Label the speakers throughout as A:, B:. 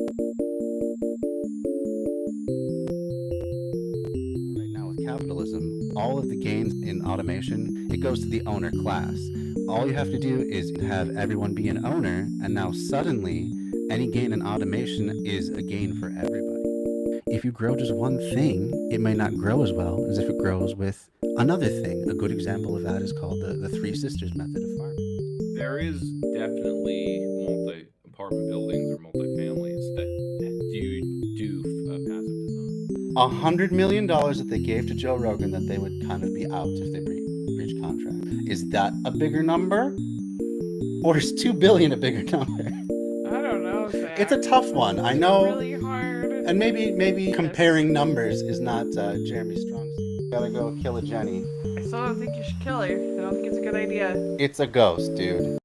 A: Right now with capitalism, all of the gains in automation, it goes to the owner class. All you have to do is have everyone be an owner, and now suddenly any gain in automation is a gain for everybody. If you grow just one thing, it may not grow as well as if it grows with another thing. A good example of that is called the Three Sisters method of farming.
B: There is definitely multi-apartment buildings or multi-families that do passive design.
A: $100 million that they gave to Joe Rogan that they would kind of be out if they breach contract. Is that a bigger number, or is 2 billion a bigger number?
C: I don't know, Zach.
A: It's a tough one. I
C: It's
A: know,
C: really hard.
A: and maybe comparing numbers is not Jeremy Strong's. Gotta go kill a Jenny.
C: I still don't think you should kill her. I don't think it's a good idea.
A: It's a ghost, dude.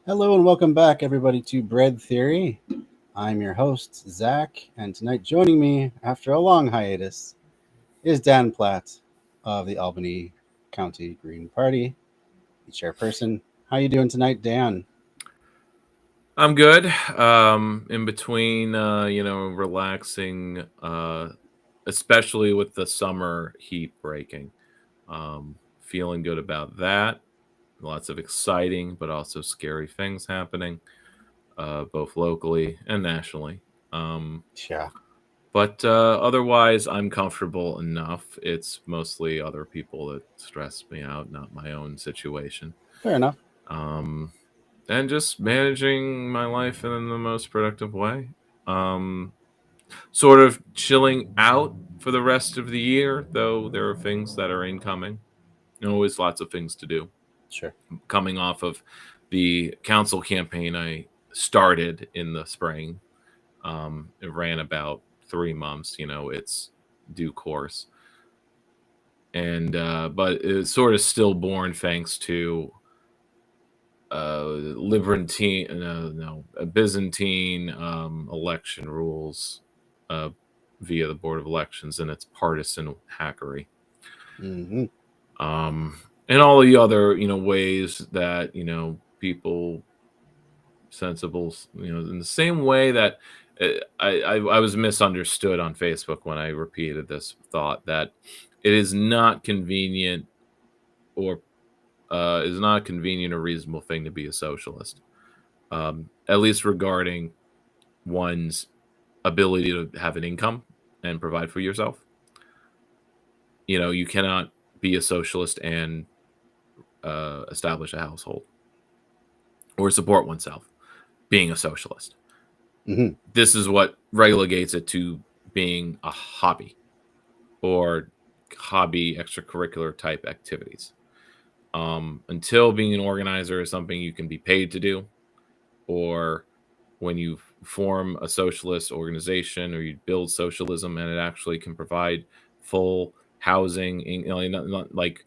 A: Hello and welcome back, everybody, to Bread Theory. I'm your host, Zach, and tonight joining me after a long hiatus is Dan Platt of the Albany County Green Party, the chairperson. How you doing tonight, Dan?
B: I'm good. In between, relaxing, especially with the summer heat breaking. Feeling good about that. Lots of exciting but also scary things happening, both locally and nationally.
A: Yeah.
B: But otherwise, I'm comfortable enough. It's mostly other people that stress me out, not my own situation.
A: Fair enough.
B: And just managing my life in the most productive way. Sort of chilling out for the rest of the year, though there are things that are incoming. Always lots of things to do.
A: Sure.
B: Coming off of the council campaign I started in the spring. It ran about 3 months, it's due course. And but it's sort of stillborn thanks to Byzantine election rules via the Board of Elections and its partisan hackery.
A: Mm-hmm.
B: And all the other, ways that, people sensible, in the same way that I was misunderstood on Facebook when I repeated this thought that it is not convenient or reasonable thing to be a socialist, at least regarding one's ability to have an income and provide for yourself. You cannot be a socialist and establish a household or support oneself being a socialist.
A: Mm-hmm.
B: This is what relegates it to being a hobby or hobby extracurricular type activities. Until being an organizer is something you can be paid to do, or when you form a socialist organization or you build socialism and it actually can provide full housing, not like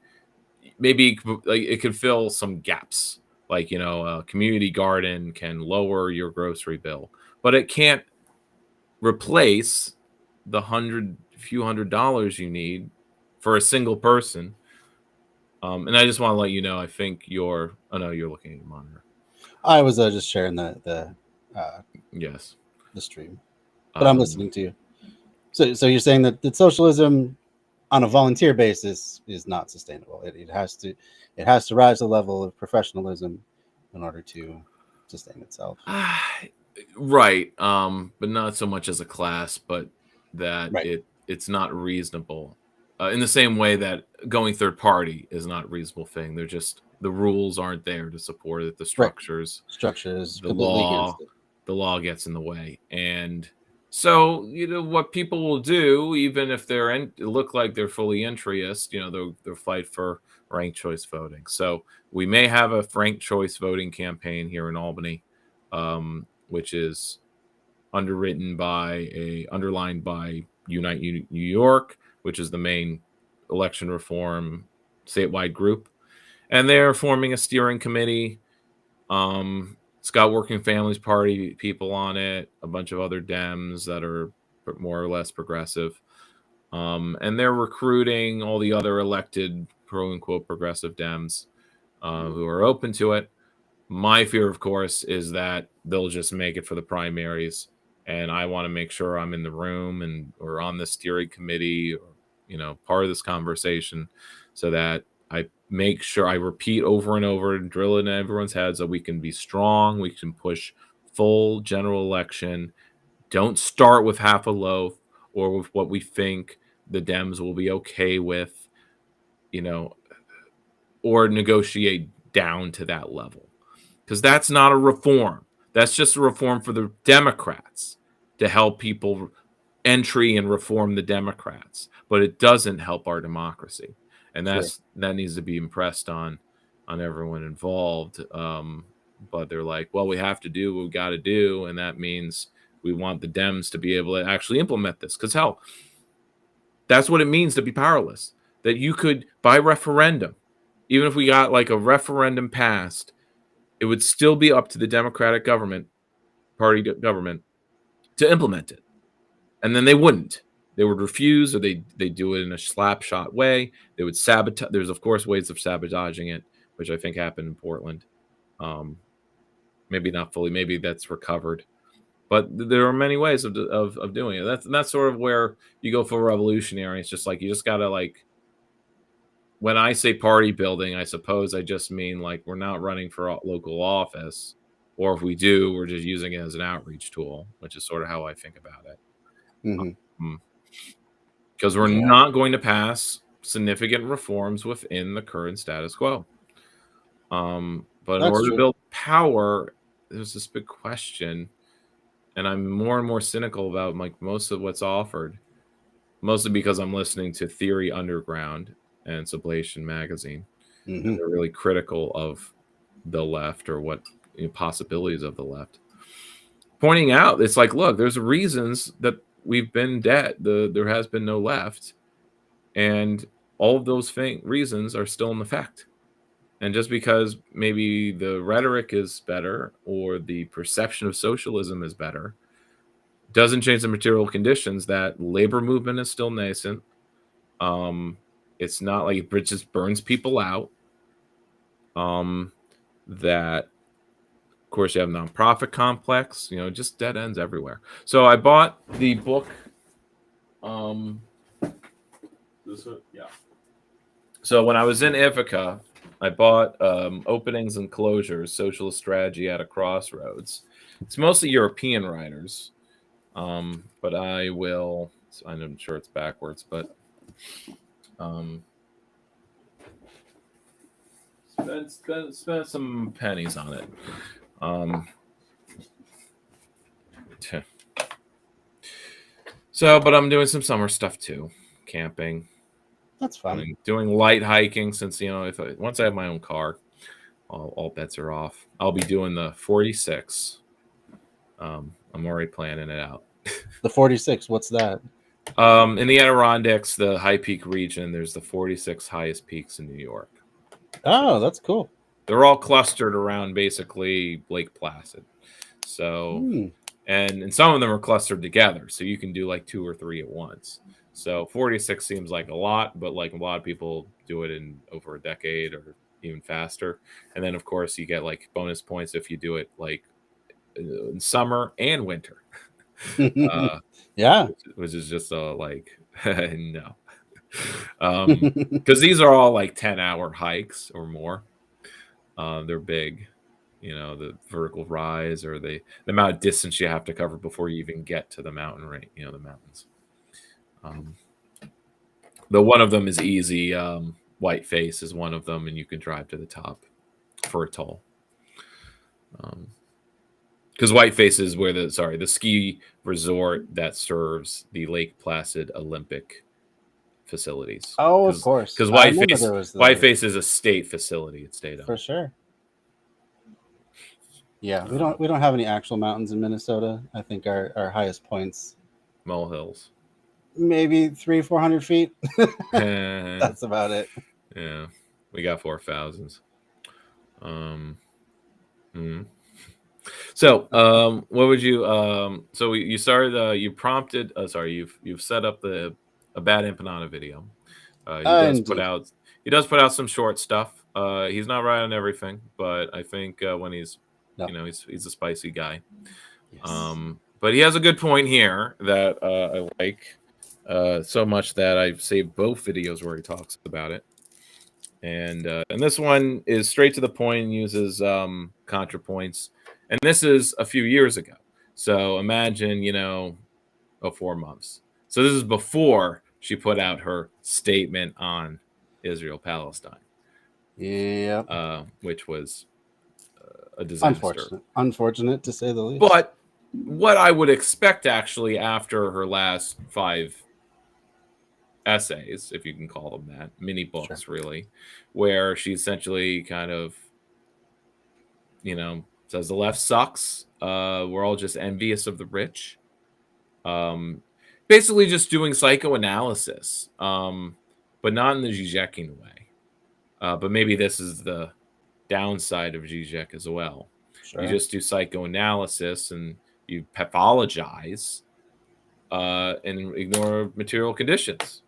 B: maybe like it could fill some gaps, like a community garden can lower your grocery bill, but it can't replace the few $100 you need for a single person. And I just want to let you know, I think you're looking at your monitor.
A: I was just sharing the
B: Yes,
A: the stream, but I'm listening to you. So you're saying that socialism on a volunteer basis is not sustainable. It has to rise to the level of professionalism in order to sustain itself.
B: Right. But not so much as a class, but that
A: Right.
B: it's not reasonable. In the same way that going third party is not a reasonable thing. They're just the rules aren't there to support it. The structures,
A: Structures,
B: the law gets in the way. And so, what people will do, even if look like they're fully entryist, they'll fight for ranked choice voting. So we may have a ranked choice voting campaign here in Albany, which is underlined by Unite New York, which is the main election reform statewide group. And they're forming a steering committee. It's got Working Families Party people on it, a bunch of other Dems that are more or less progressive. And they're recruiting all the other elected quote-unquote progressive Dems who are open to it. My fear, of course, is that they'll just make it for the primaries and I want to make sure I'm in the room and or on the steering committee, or part of this conversation, so that I make sure I repeat over and over and drill it in everyone's heads that we can be strong, we can push full general election. Don't start with half a loaf or with what we think the Dems will be okay with, you know, or negotiate down to that level. Because that's not a reform. That's just a reform for the Democrats to help people entry and reform the Democrats. But it doesn't help our democracy. And that needs to be impressed on everyone involved. But they're like, well, we have to do what we got to do. And that means we want the Dems to be able to actually implement this. Because hell, that's what it means to be powerless. That you could, by referendum, even if we got like a referendum passed, it would still be up to the Democratic Party government to implement it. And then they wouldn't. They would refuse, or they do it in a slap-shot way. They would sabotage. There's, of course, ways of sabotaging it, which I think happened in Portland. Maybe not fully. Maybe that's recovered. But there are many ways of doing it. That's sort of where you go for revolutionary. It's just like you just got to like, when I say party building, I suppose I just mean like we're not running for a local office, or if we do, we're just using it as an outreach tool, which is sort of how I think about it. Because we're not going to pass significant reforms within the current status quo. But in order to build power, there's this big question, and I'm more and more cynical about like most of what's offered, mostly because I'm listening to Theory Underground and Sublation Magazine. They're really critical of the left, or what possibilities of the left, pointing out it's like, look, there's reasons that we've been dead. There has been no left, and all of those reasons are still in effect. And just because maybe the rhetoric is better or the perception of socialism is better doesn't change the material conditions that labor movement is still nascent. It's not like it just burns people out. That, of course, you have nonprofit complex, just dead ends everywhere. So I bought the book. This one, yeah. So when I was in Ithaca, I bought Openings and Closures, Socialist Strategy at a Crossroads. It's mostly European writers. But I'm sure it's backwards, but spend some pennies on it. But I'm doing some summer stuff too, camping.
A: That's fun.
B: Doing light hiking, since once I have my own car, all bets are off. I'll be doing the 46. I'm already planning it out.
A: The 46, what's that?
B: In the Adirondacks, the high peak region, there's the 46 highest peaks in New York.
A: Oh, that's cool.
B: They're all clustered around basically Lake Placid. So, and some of them are clustered together, so you can do like 2 or 3 at once. So 46 seems like a lot, but like a lot of people do it in over a decade or even faster. And then, of course, you get like bonus points if you do it like in summer and winter.
A: Yeah,
B: which is just like no, because these are all like 10-hour hikes or more. They're big, the vertical rise, or the amount of distance you have to cover before you even get to the mountain range, the mountains. The one of them is easy. Whiteface is one of them, and you can drive to the top for a toll. Because Whiteface is where the ski resort that serves the Lake Placid Olympic facilities.
A: Oh, of course.
B: Because Whiteface is a state facility. It's state owned.
A: For sure. Yeah, we don't have any actual mountains in Minnesota. I think our highest points,
B: molehills,
A: maybe 300-400 feet. That's about it.
B: Yeah, we got 4,000s. So, what would you? So you started. You prompted. You've set up a Bad Empanada video. He does put out some short stuff. He's not right on everything, but I think when he's, he's a spicy guy.
A: Yes.
B: But he has a good point here that I like so much that I've saved both videos where he talks about it. And this one is straight to the point and uses ContraPoints. And this is a few years ago. So imagine, 4 months. So this is before she put out her statement on Israel-Palestine.
A: Yeah.
B: Which was a disaster.
A: Unfortunate to say the least.
B: But what I would expect actually after her last 5 essays, if you can call them that, mini books really, where she essentially kind of, says the left sucks. We're all just envious of the rich. Basically just doing psychoanalysis, but not in the Žižekian way. But maybe this is the downside of Žižek as well.
A: Sure.
B: You just do psychoanalysis and you pathologize and ignore material conditions.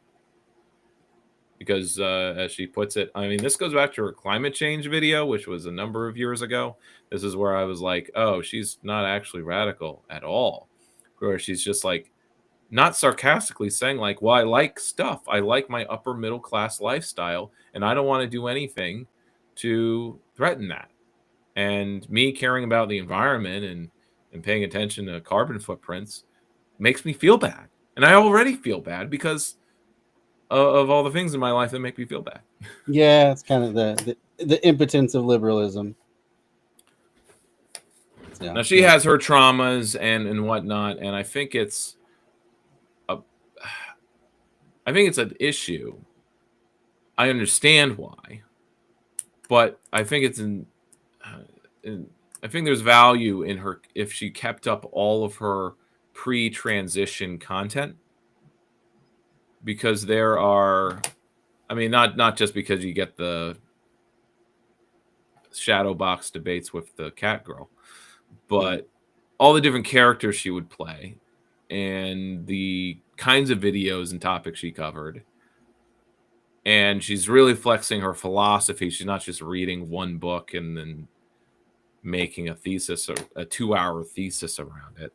B: Because as she puts it, I mean, this goes back to her climate change video, which was a number of years ago. This is where I was like, oh, she's not actually radical at all. Where she's just like, not sarcastically saying like, well, I like stuff. I like my upper middle class lifestyle, and I don't want to do anything to threaten that. And me caring about the environment and paying attention to carbon footprints makes me feel bad. And I already feel bad because of all the things in my life that make me feel bad.
A: Yeah, it's kind of the impotence of liberalism. Yeah.
B: Now she has her traumas and whatnot, and I think it's an issue. I understand why, but I think I think there's value in her if she kept up all of her pre-transition content, because there are, I mean, not just because you get the shadow box debates with the cat girl, but all the different characters she would play and the kinds of videos and topics she covered. And she's really flexing her philosophy. She's not just reading one book and then making a thesis or a 2-hour thesis around it.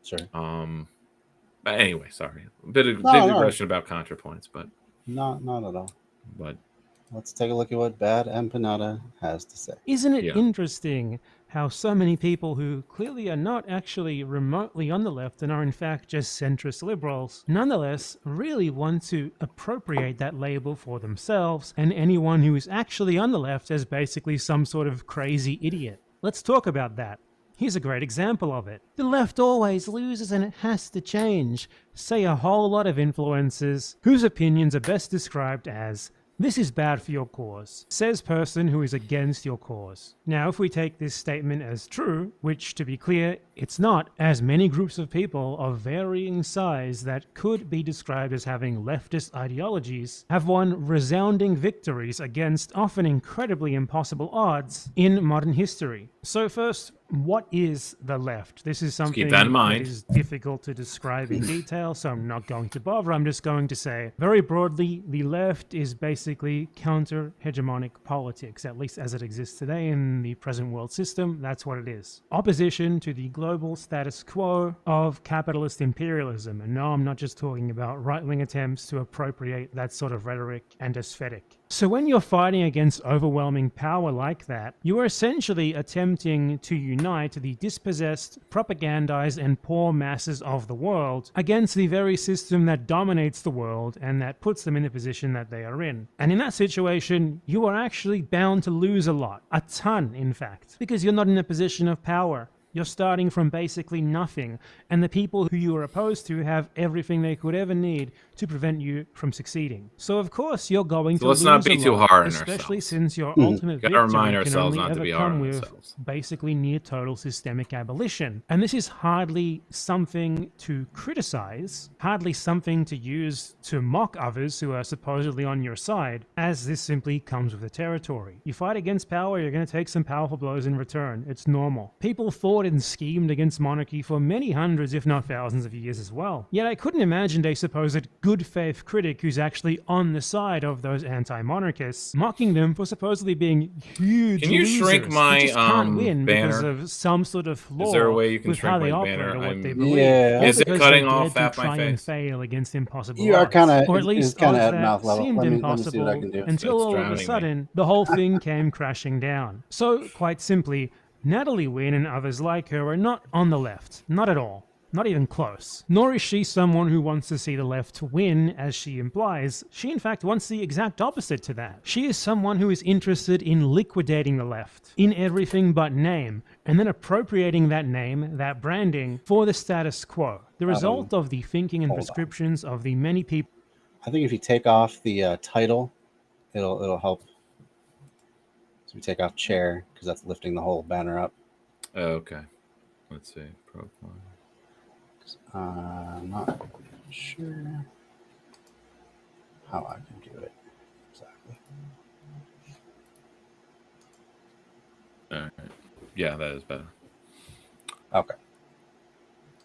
A: Sure.
B: But anyway, sorry. A bit of digression about ContraPoints, but
A: not at all.
B: But
A: let's take a look at what Bad Empanada has to say.
D: Isn't it interesting how so many people who clearly are not actually remotely on the left and are in fact just centrist liberals, nonetheless really want to appropriate that label for themselves and anyone who is actually on the left as basically some sort of crazy idiot? Let's talk about that. Here's a great example of it. The left always loses and it has to change. Say a whole lot of influencers whose opinions are best described as, "This is bad for your cause," says person who is against your cause. Now, if we take this statement as true, which to be clear, it's not, as many groups of people of varying size that could be described as having leftist ideologies have won resounding victories against often incredibly impossible odds in modern history. So first, what is the left? This is something
B: that in mind.
D: that is difficult to describe in detail, so I'm not going to bother. I'm just going to say, very broadly, the left is basically counter-hegemonic politics, at least as it exists today in the present world system. That's what it is. Opposition to the global status quo of capitalist imperialism. And no, I'm not just talking about right-wing attempts to appropriate that sort of rhetoric and aesthetic. So when you're fighting against overwhelming power like that, you are essentially attempting to unite the dispossessed, propagandized, and poor masses of the world against the very system that dominates the world and that puts them in the position that they are in. And in that situation, you are actually bound to lose a lot. A ton, in fact. Because you're not in a position of power. You're starting from basically nothing, and the people who you are opposed to have everything they could ever need to prevent you from succeeding. So of course you're going to
B: let's
D: lose
B: not be
D: a
B: too
D: lot,
B: hard on
D: especially
B: ourselves.
D: since your ultimate
B: Gotta
D: victory
B: remind
D: can
B: ourselves
D: only
B: not to
D: ever
B: be hard
D: come
B: on
D: with
B: ourselves.
D: basically near total systemic abolition. And this is hardly something to criticize, hardly something to use to mock others who are supposedly on your side, as this simply comes with the territory. You fight against power, you're going to take some powerful blows in return. It's normal. People fought plotted and schemed against monarchy for many hundreds, if not thousands of years as well. Yet I couldn't imagine a supposed good faith critic who's actually on the side of those anti-monarchists, mocking them for supposedly being huge
B: Can you
D: losers
B: shrink
D: who
B: my,
D: just can't win because
B: banner?
D: of some sort of flaw
B: Is there a way you can
D: with how
B: shrink
D: they
B: my
D: operate
B: banner?
D: or what
B: I'm-
D: they believe.
A: Yeah.
D: All
B: Is it
D: because
B: cutting
D: they
B: off
D: dared
B: half
D: to
B: my
D: try and
B: face?
D: fail against impossible
A: You are
D: odds.
A: kinda-
D: Or at
A: it's
D: least
A: kinda
D: odds
A: at
D: that
A: mouth level.
D: seemed
A: Let me see
D: impossible
A: what I can do.
D: until
B: It's
D: all of a
B: drowning me.
D: sudden the whole thing came crashing down. So, quite simply, Natalie Wynn and others like her are not on the left. Not at all. Not even close. Nor is she someone who wants to see the left win, as she implies. She, in fact, wants the exact opposite to that. She is someone who is interested in liquidating the left, in everything but name, and then appropriating that name, that branding, for the status quo. The result of the thinking and
A: hold on.
D: prescriptions of the many people.
A: I think if you take off the title, it'll help. So we take off chair because that's lifting the whole banner up.
B: Okay. Let's see. Profile.
A: I'm not sure how I can do it exactly.
B: All right. Yeah, that is better.
A: Okay.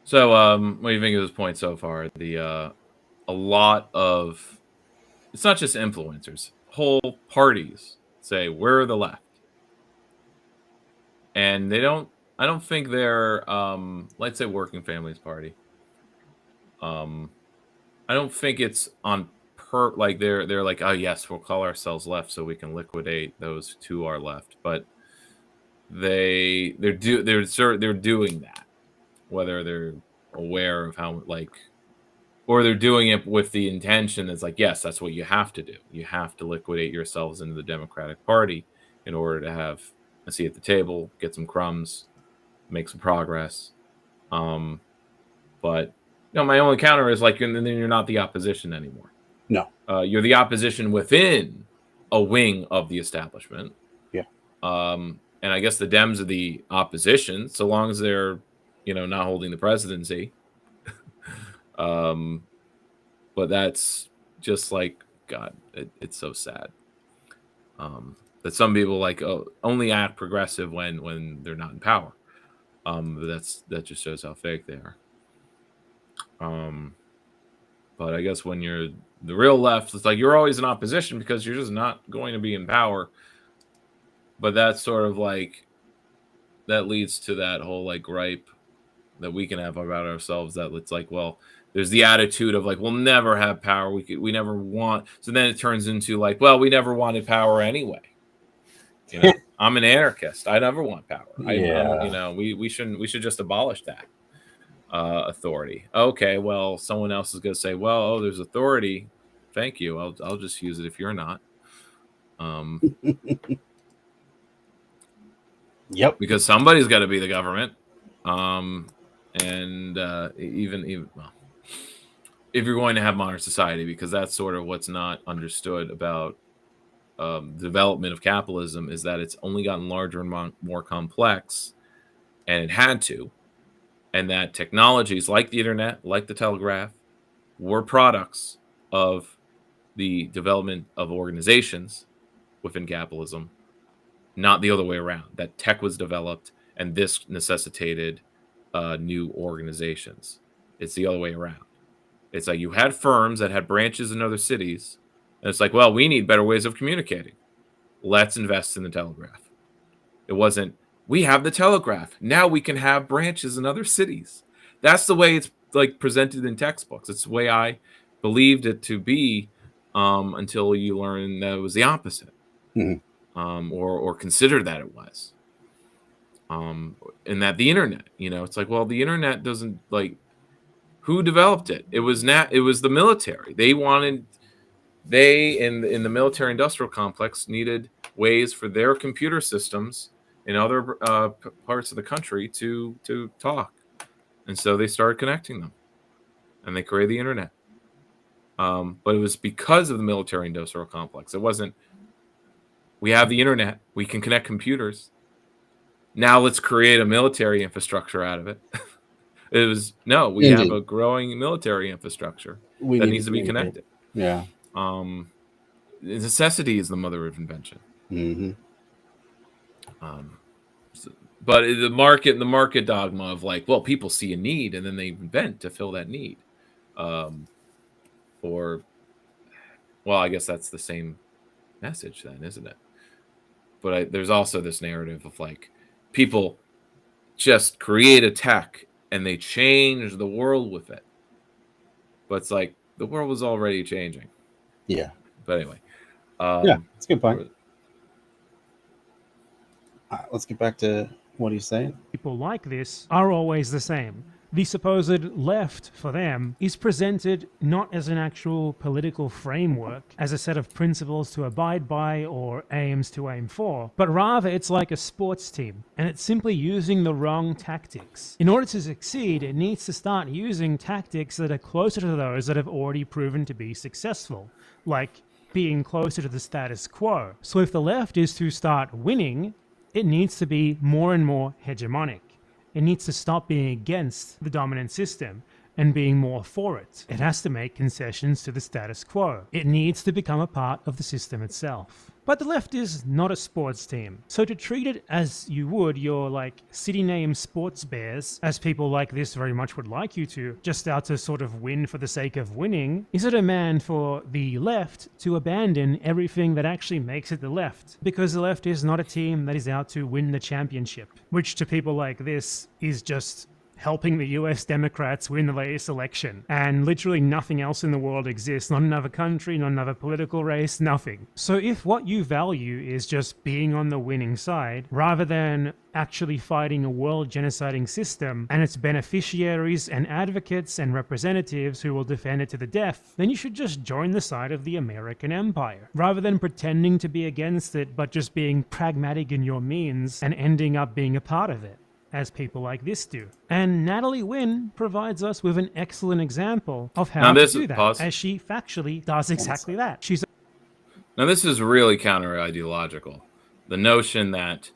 B: So, what do you think of this point so far? A lot of, it's not just influencers, whole parties say we're the left, and I don't think they're, let's say, Working Families Party. I don't think it's on like they're like, oh yes, we'll call ourselves left so we can liquidate those to our left, but they're doing that, whether they're aware of how, like, or they're doing it with the intention. It's like, yes, that's what you have to do. You have to liquidate yourselves into the Democratic Party in order to have a seat at the table, get some crumbs, make some progress. But my only counter is like, and then you're not the opposition anymore.
A: No.
B: You're the opposition within a wing of the establishment.
A: Yeah.
B: And I guess the Dems are the opposition, so long as they're, not holding the presidency. But that's just like, God, it's so sad. That some people only act progressive when they're not in power. That just shows how fake they are. But I guess when you're the real left, it's like you're always in opposition because you're just not going to be in power. But that's sort of like, that leads to that whole like gripe that we can have about ourselves, that it's like, well, there's the attitude of like, we'll never have power. We never want. So then it turns into like, well, we never wanted power anyway. I'm an anarchist. I never want power. We should just abolish that authority. Okay, well, someone else is going to say, well, there's authority. Thank you. I'll just use it if you're not.
A: Yep.
B: Because somebody's got to be the government. Even well, if you're going to have modern society, because that's sort of what's not understood about development of capitalism, is that it's only gotten larger and more complex, and it had to, and that technologies like the internet, like the telegraph, were products of the development of organizations within capitalism, not the other way around. That tech was developed and this necessitated new organizations. It's the other way around. It's like you had firms that had branches in other cities, and it's like, well, we need better ways of communicating. Let's invest in the telegraph. It wasn't, we have the telegraph, now we can have branches in other cities. That's the way it's like presented in textbooks. It's the way I believed it to be, until you learn that it was the opposite.
A: Mm-hmm.
B: Or considered that it was. And that the internet, it's like, well, the internet doesn't, like, who developed it? It was the military. They in the military industrial complex needed ways for their computer systems in other parts of the country to talk. And so they started connecting them, and they created the internet. But it was because of the military industrial complex. It wasn't, we have the internet, we can connect computers, now let's create a military infrastructure out of it. It was, no, we have a growing military infrastructure that needs to be connected.
A: Yeah.
B: Necessity is the mother of invention.
A: Mm-hmm.
B: but the market dogma of like, well, people see a need and then they invent to fill that need. Or, well, I guess that's the same message then, isn't it? But there's also this narrative of like people just create a tech and they change the world with it. But it's like the world was already changing.
A: Yeah.
B: But anyway.
A: Yeah, that's a good point. Let's get back to what he's saying.
D: People like this are always the same. The supposed left, for them, is presented not as an actual political framework, as a set of principles to abide by or aims to aim for, but rather it's like a sports team, and it's simply using the wrong tactics. In order to succeed, it needs to start using tactics that are closer to those that have already proven to be successful, like being closer to the status quo. So if the left is to start winning, it needs to be more and more hegemonic. It needs to stop being against the dominant system and being more for it. It has to make concessions to the status quo. It needs to become a part of the system itself. But the left is not a sports team. So to treat it as you would your like city name sports bears, as people like this very much would like you to, just out to sort of win for the sake of winning, is a demand for the left to abandon everything that actually makes it the left. Because the left is not a team that is out to win the championship, which to people like this is just helping the US Democrats win the latest election. And literally nothing else in the world exists. Not another country, not another political race, nothing. So if what you value is just being on the winning side, rather than actually fighting a world genociding system and its beneficiaries and advocates and representatives who will defend it to the death, then you should just join the side of the American empire. Rather than pretending to be against it, but just being pragmatic in your means and ending up being a part of it, as people like this do. And Natalie Wynn provides us with an excellent example of how to do that, as she factually does exactly that.
B: Now this is really counter-ideological. The notion that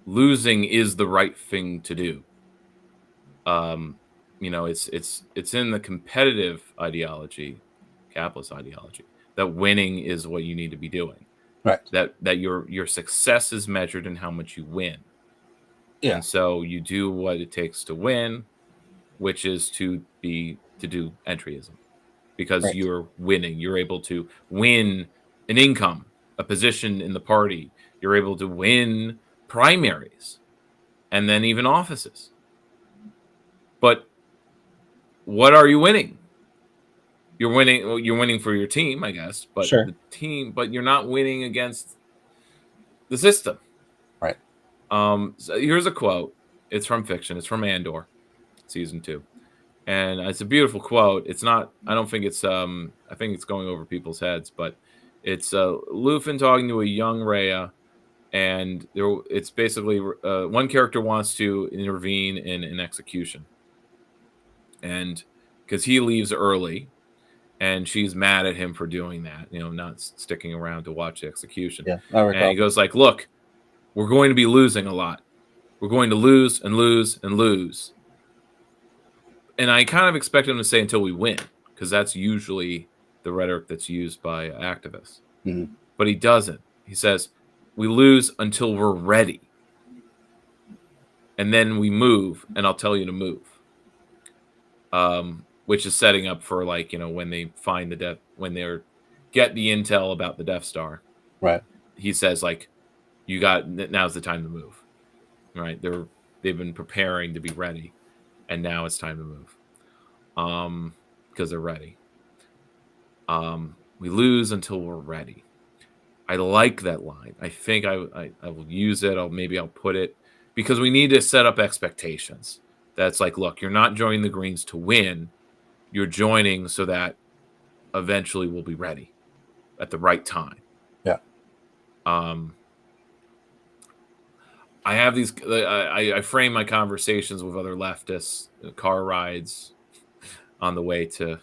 B: losing is the right thing to do. It's in the competitive ideology, capitalist ideology, that winning is what you need to be doing.
A: Right.
B: That your success is measured in how much you win. Yeah. And so you do what it takes to win, which is to do entryism, because you're winning. You're able to win an income, a position in the party. You're able to win primaries and then even offices. But what are you winning? You're winning for your team, I guess, but but you're not winning against the system.
A: Right.
B: So here's a quote. It's from fiction. It's from Andor, season 2. And it's a beautiful quote. It's not, I don't think it's, I think it's going over people's heads, but it's Luthen talking to a young Rhea, and it's basically one character wants to intervene in an execution. And because he leaves early, and she's mad at him for doing that, not sticking around to watch the execution.
A: Yeah, I recall.
B: And he goes like, look, we're going to be losing a lot. We're going to lose and lose and lose. And I kind of expect him to say until we win, because that's usually the rhetoric that's used by activists.
A: Mm-hmm.
B: But he doesn't. He says, we lose until we're ready. And then we move, and I'll tell you to move. Which is setting up for, like, when they find when they get the intel about the Death Star.
A: Right.
B: He says, like, now's the time to move. Right? They've been preparing to be ready, and now it's time to move. Because they're ready. We lose until we're ready. I like that line. I think I will use it. I'll put it, because we need to set up expectations. That's like, look, you're not joining the Greens to win. You're joining so that eventually we'll be ready at the right time.
A: Yeah.
B: I have these. I frame my conversations with other leftists, car rides on the way to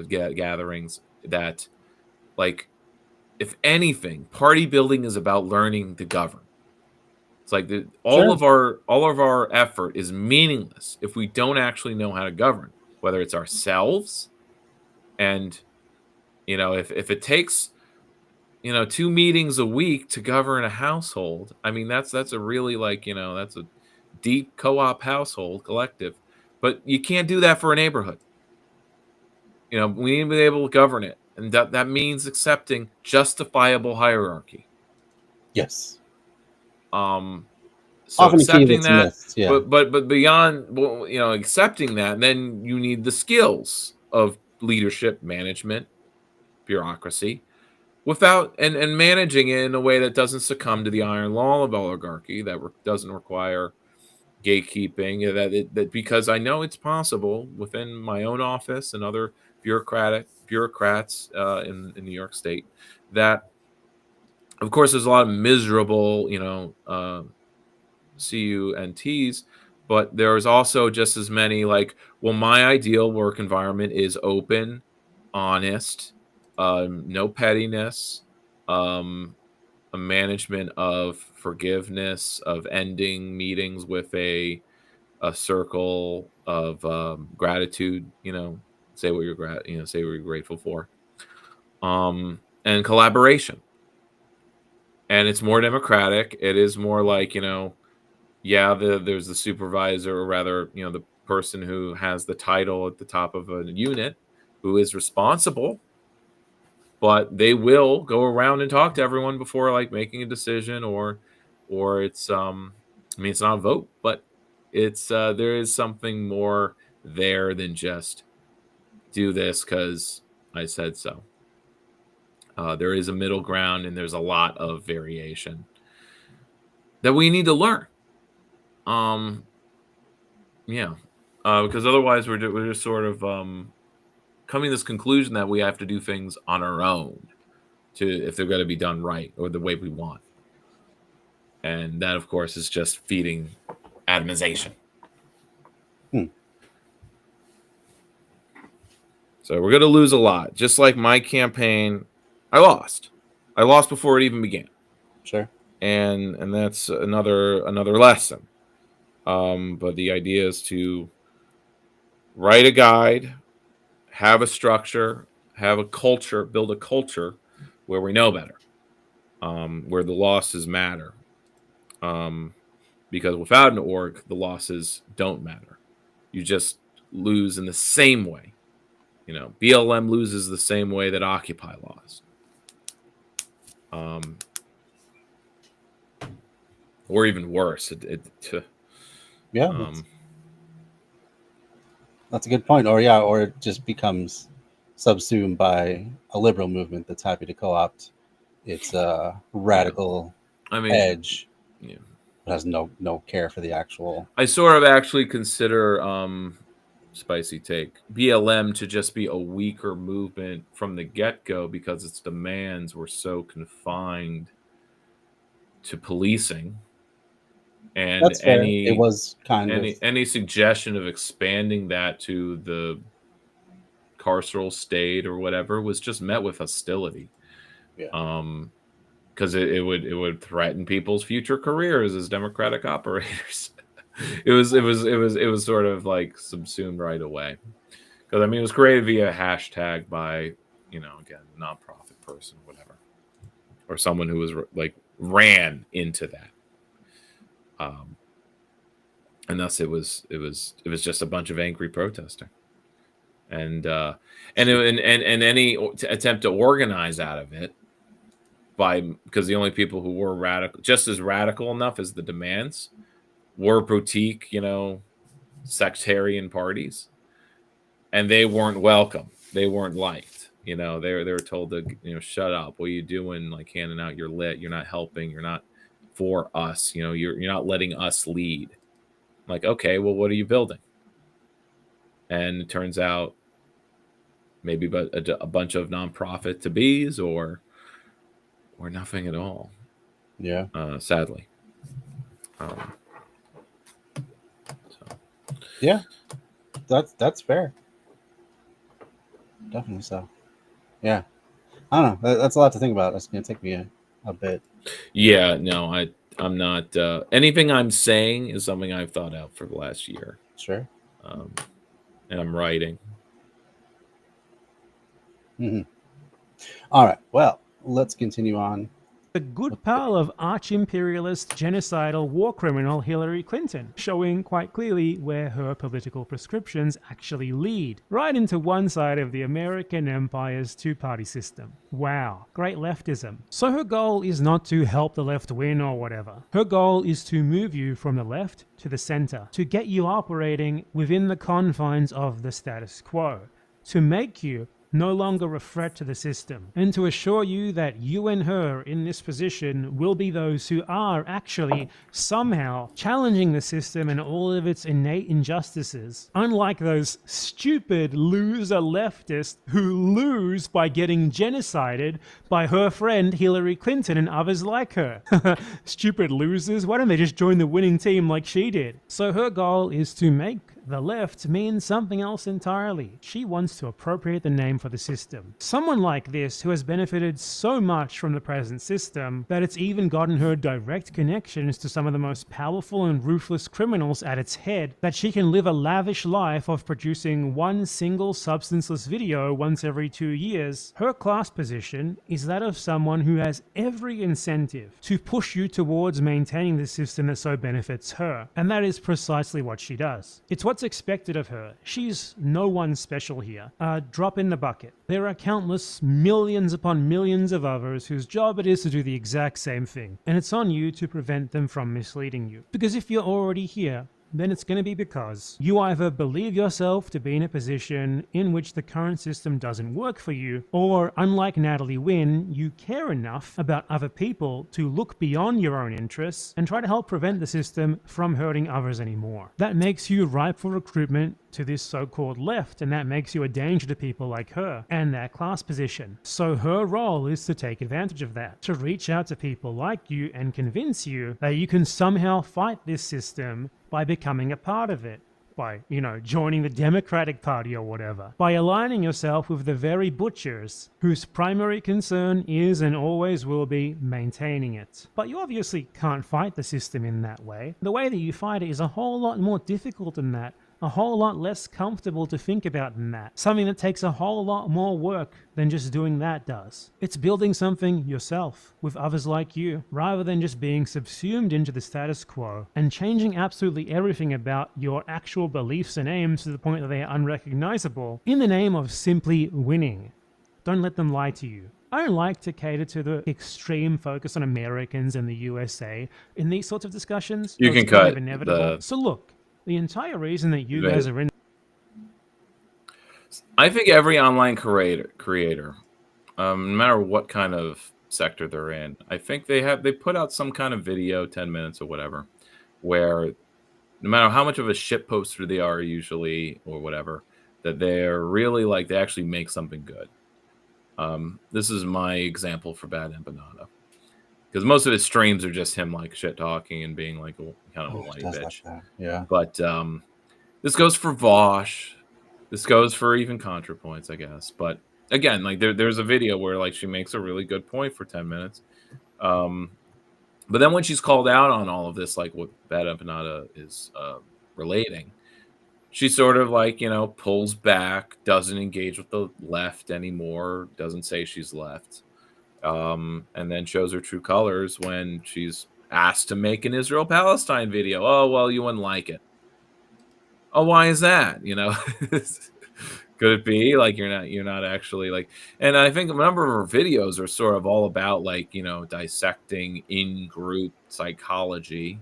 B: gatherings, that, like, if anything, party building is about learning to govern. It's like all of our effort is meaningless if we don't actually know how to govern, whether it's ourselves, and if it takes 2 meetings a week to govern a household. I mean, that's a really like, that's a deep co-op household collective. But you can't do that for a neighborhood. We need to be able to govern it. And that means accepting justifiable hierarchy.
A: Yes.
B: So
A: Often a key
B: accepting
A: that's
B: that,
A: missed, yeah.
B: but beyond, accepting that, then you need the skills of leadership, management, bureaucracy, without and managing it in a way that doesn't succumb to the iron law of oligarchy, that doesn't require gatekeeping. That because I know it's possible within my own office and other bureaucrats in New York State, that of course there's a lot of miserable CUNTs, but there's also just as many like, well, my ideal work environment is open, honest, no pettiness, a management of forgiveness, of ending meetings with a circle of gratitude. Say what you're grateful for, and collaboration. And it's more democratic. It is more like there's the supervisor, or rather, the person who has the title at the top of a unit who is responsible, but they will go around and talk to everyone before like making a decision, or it's it's not a vote, but it's there is something more there than just do this because I said so. There is a middle ground, and there's a lot of variation that we need to learn. Because otherwise we're just sort of coming to this conclusion that we have to do things on our own if they're going to be done right or the way we want. And that, of course, is just feeding atomization. So we're going to lose a lot. Just like my campaign, I lost. I lost before it even began.
A: Sure.
B: And that's another lesson. But the idea is to write a guide, have a structure, have a culture, build a culture where we know better, where the losses matter. Because without an org, the losses don't matter. You just lose in the same way. BLM loses the same way that Occupy lost. Or even worse.
A: That's a good point. Or it just becomes subsumed by a liberal movement that's happy to co-opt its radical edge.
B: Yeah.
A: It has no care for the actual.
B: I sort of actually consider spicy take BLM to just be a weaker movement from the get-go because its demands were so confined to policing. And
A: That's fair. It was
B: any suggestion of expanding that to the carceral state or whatever was just met with hostility.
A: Yeah.
B: Because it would threaten people's future careers as democratic operators. it was sort of like subsumed right away. Because it was created via hashtag by again, nonprofit person, whatever, or someone who was like ran into that. And thus it was just a bunch of angry protesting, and any attempt to organize out of it because the only people who were just as radical enough as the demands were boutique, sectarian parties, and they weren't welcome. They weren't liked. They were told to shut up. What are you doing? Like handing out your lit. You're not helping. You're not for us. You're not letting us lead. Like, okay, well, what are you building? And it turns out maybe but a bunch of nonprofit to bees or nothing at all.
A: Yeah.
B: Sadly.
A: Yeah, that's fair. Definitely so. Yeah. I don't know. That's a lot to think about. That's going to take me a bit.
B: Yeah, no, I'm not. Anything I'm saying is something I've thought out for the last year.
A: Sure.
B: And I'm writing.
A: Mm-hmm. All right. Well, let's continue on.
D: The good pal of arch-imperialist, genocidal war criminal Hillary Clinton, showing quite clearly where her political prescriptions actually lead, right into one side of the American empire's two-party system. Wow, great leftism. So her goal is not to help the left win or whatever. Her goal is to move you from the left to the center, to get you operating within the confines of the status quo, to make you no longer a threat to the system, and to assure you that you and her in this position will be those who are actually somehow challenging the system and all of its innate injustices, unlike those stupid loser leftists who lose by getting genocided by her friend Hillary Clinton and others like her. Stupid losers, why don't they just join the winning team like she did? So her goal is to make the left means something else entirely. She wants to appropriate the name for the system. Someone like this who has benefited so much from the present system that it's even gotten her direct connections to some of the most powerful and ruthless criminals at its head, that she can live a lavish life of producing one single substanceless video once every 2 years. Her class position is that of someone who has every incentive to push you towards maintaining the system that so benefits her. And that is precisely what she does. It's what's expected of her. She's no one special here. A drop in the bucket. There are countless millions upon millions of others whose job it is to do the exact same thing. And it's on you to prevent them from misleading you. Because if you're already here, then it's going to be because you either believe yourself to be in a position in which the current system doesn't work for you, or unlike Natalie Wynn, you care enough about other people to look beyond your own interests and try to help prevent the system from hurting others anymore. That makes you ripe for recruitment to this so-called left, and that makes you a danger to people like her and their class position. So her role is to take advantage of that, to reach out to people like you and convince you that you can somehow fight this system by becoming a part of it, by, joining the Democratic Party or whatever, by aligning yourself with the very butchers whose primary concern is and always will be maintaining it. But you obviously can't fight the system in that way. The way that you fight it is a whole lot more difficult than that, a whole lot less comfortable to think about than that, something that takes a whole lot more work than just doing that does. It's building something yourself, with others like you, rather than just being subsumed into the status quo, and changing absolutely everything about your actual beliefs and aims to the point that they are unrecognizable, in the name of simply winning. Don't let them lie to you. I don't like to cater to the extreme focus on Americans and the USA in these sorts of discussions.
B: You can cut
D: inevitable. So look, the entire reason that you guys are in...
B: I think every online creator, no matter what kind of sector they're in, I think they put out some kind of video, 10 minutes or whatever, where no matter how much of a shit poster they are usually or whatever, that they're really like, they actually make something good. This is my example for Bad Empanada. Because most of his streams are just him like shit talking and being like kind of a whiny bitch.
A: Like yeah.
B: But this goes for Vosh. This goes for even ContraPoints, I guess. But again, like there's a video where like she makes a really good point for 10 minutes. But then when she's called out on all of this, like what Bad Empanada is relating, she sort of like, pulls back, doesn't engage with the left anymore, doesn't say she's left. And then shows her true colors when she's asked to make an Israel-Palestine video. Oh, well, you wouldn't like it. Oh, why is that? Could it be like you're not actually like? And I think a number of her videos are sort of all about like dissecting in-group psychology,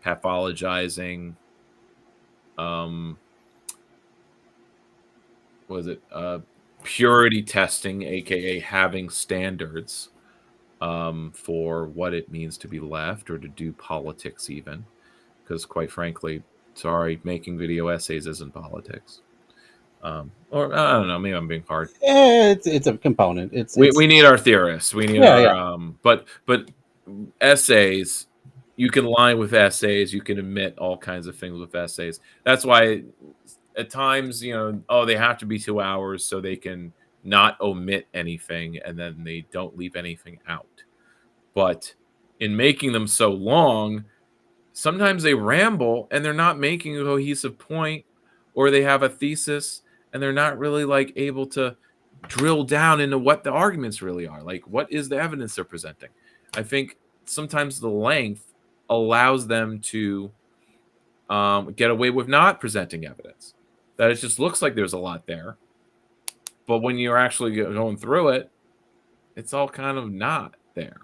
B: pathologizing. Purity testing, aka having standards for what it means to be left or to do politics, even because quite frankly, making video essays isn't politics. Or I don't know, maybe I'm being hard.
A: It's a component.
B: We need our theorists. We need but essays, you can lie with essays, you can admit all kinds of things with essays. That's why at times, they have to be 2 hours so they can not omit anything and then they don't leave anything out. But in making them so long, sometimes they ramble and they're not making a cohesive point, or they have a thesis and they're not really like able to drill down into what the arguments really are. Like, what is the evidence they're presenting? I think sometimes the length allows them to get away with not presenting evidence. That it just looks like there's a lot there. But when you're actually going through it, it's all kind of not there.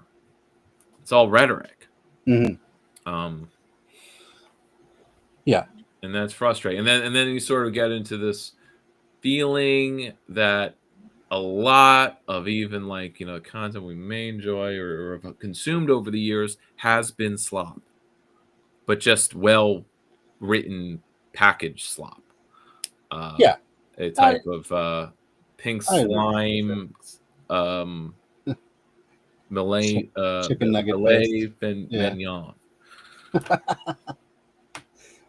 B: It's all rhetoric.
A: Mhm. Yeah.
B: And that's frustrating. And then you sort of get into this feeling that a lot of even like, content we may enjoy or have consumed over the years has been slop, but just well written package slop.
A: Yeah.
B: A type of pink
A: I agree with
B: slime, Malay,
A: Chicken nugget
B: filet
A: paste. Yeah.
B: mignon,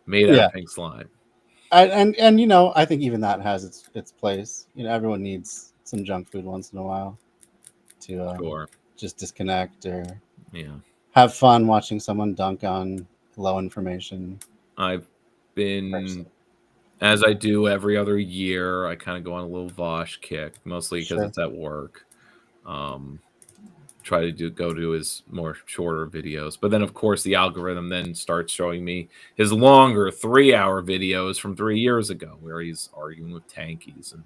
B: made out
A: Yeah.
B: of pink slime.
A: And I think even that has its place. Everyone needs some junk food once in a while to
B: Sure.
A: just disconnect or
B: Yeah.
A: have fun watching someone dunk on low information.
B: I've been,
A: person.
B: as I do every other year, I kind of go on a little Vosh kick, mostly because
A: Sure.
B: it's at work. Try to go to his more shorter videos, but then of course the algorithm then starts showing me his longer 3-hour videos from 3 years ago, where he's arguing with tankies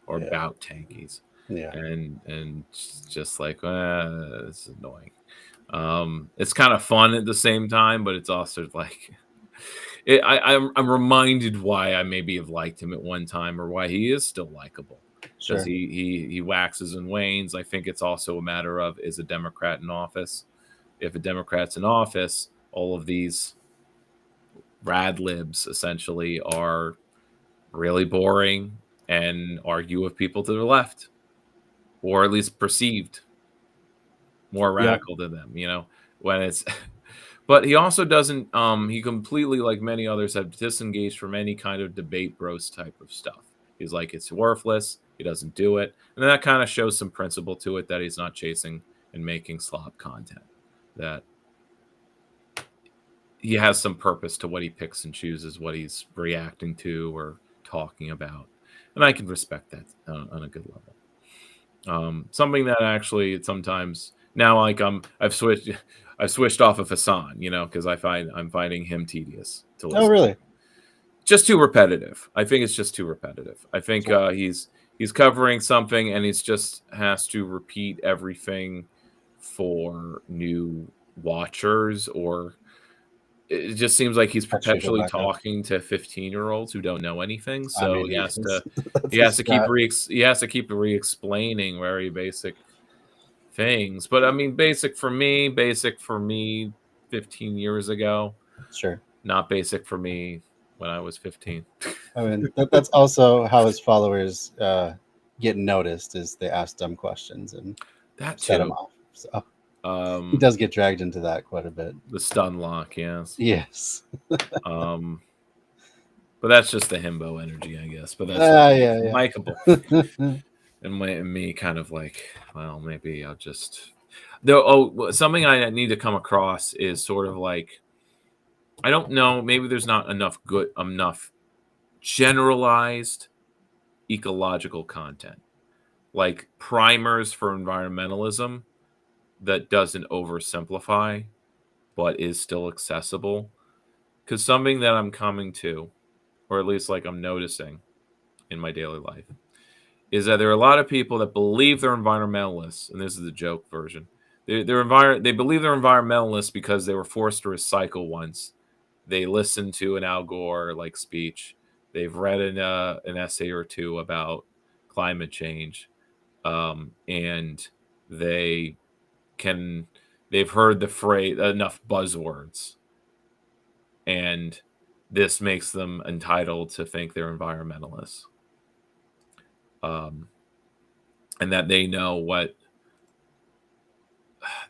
B: or
A: Yeah.
B: about tankies,
A: Yeah.
B: and just like this is annoying. It's kind of fun at the same time, but it's also like I'm reminded why I maybe have liked him at one time, or why he is still likable. Because
A: Sure.
B: he waxes and wanes. I think it's also a matter of, is a Democrat in office? If a Democrat's in office, all of these rad libs essentially are really boring and argue with people to the left, or at least perceived more
A: Yeah.
B: radical than them, when it's but he also doesn't he completely, like many others, have disengaged from any kind of debate bros type of stuff. He's like, it's worthless. He doesn't do it. And that kind of shows some principle to it, that he's not chasing and making slop content, that he has some purpose to what he picks and chooses, what he's reacting to or talking about. And I can respect that on a good level. Something that actually sometimes now, like I've switched off of Hassan, because I'm finding him tedious to listen.
A: Oh, really?
B: Just too repetitive. I think it's just too repetitive. I think he's covering something and he's just has to repeat everything for new watchers, or it just seems like he's
A: That should go
B: perpetually
A: back up.
B: talking to 15-year-olds who don't know anything.
A: I
B: So
A: mean,
B: he has to
A: that's
B: he has
A: a
B: to keep
A: strat.
B: re-explaining very basic things. But I mean, basic for me 15 years ago,
A: Sure.
B: not basic for me when I was 15.
A: I mean, that's also how his followers get noticed, is they ask dumb questions and
B: That
A: set him
B: too.
A: off. So he does get dragged into that quite a bit.
B: The stun lock, yes.
A: Yes.
B: But that's just the himbo energy, I guess. But that's
A: Yeah.
B: likable. And me kind of like, well, maybe I'll just something I need to come across is sort of like, I don't know, maybe there's not enough generalized ecological content, like primers for environmentalism that doesn't oversimplify but is still accessible. Because something that I'm coming to, or at least like I'm noticing in my daily life, is that there are a lot of people that believe they're environmentalists, and this is the joke version. They believe they're environmentalists because they were forced to recycle once. They listened to an Al Gore like speech. They've read an essay or two about climate change, and they've heard the phrase enough buzzwords, and this makes them entitled to think they're environmentalists. And that they know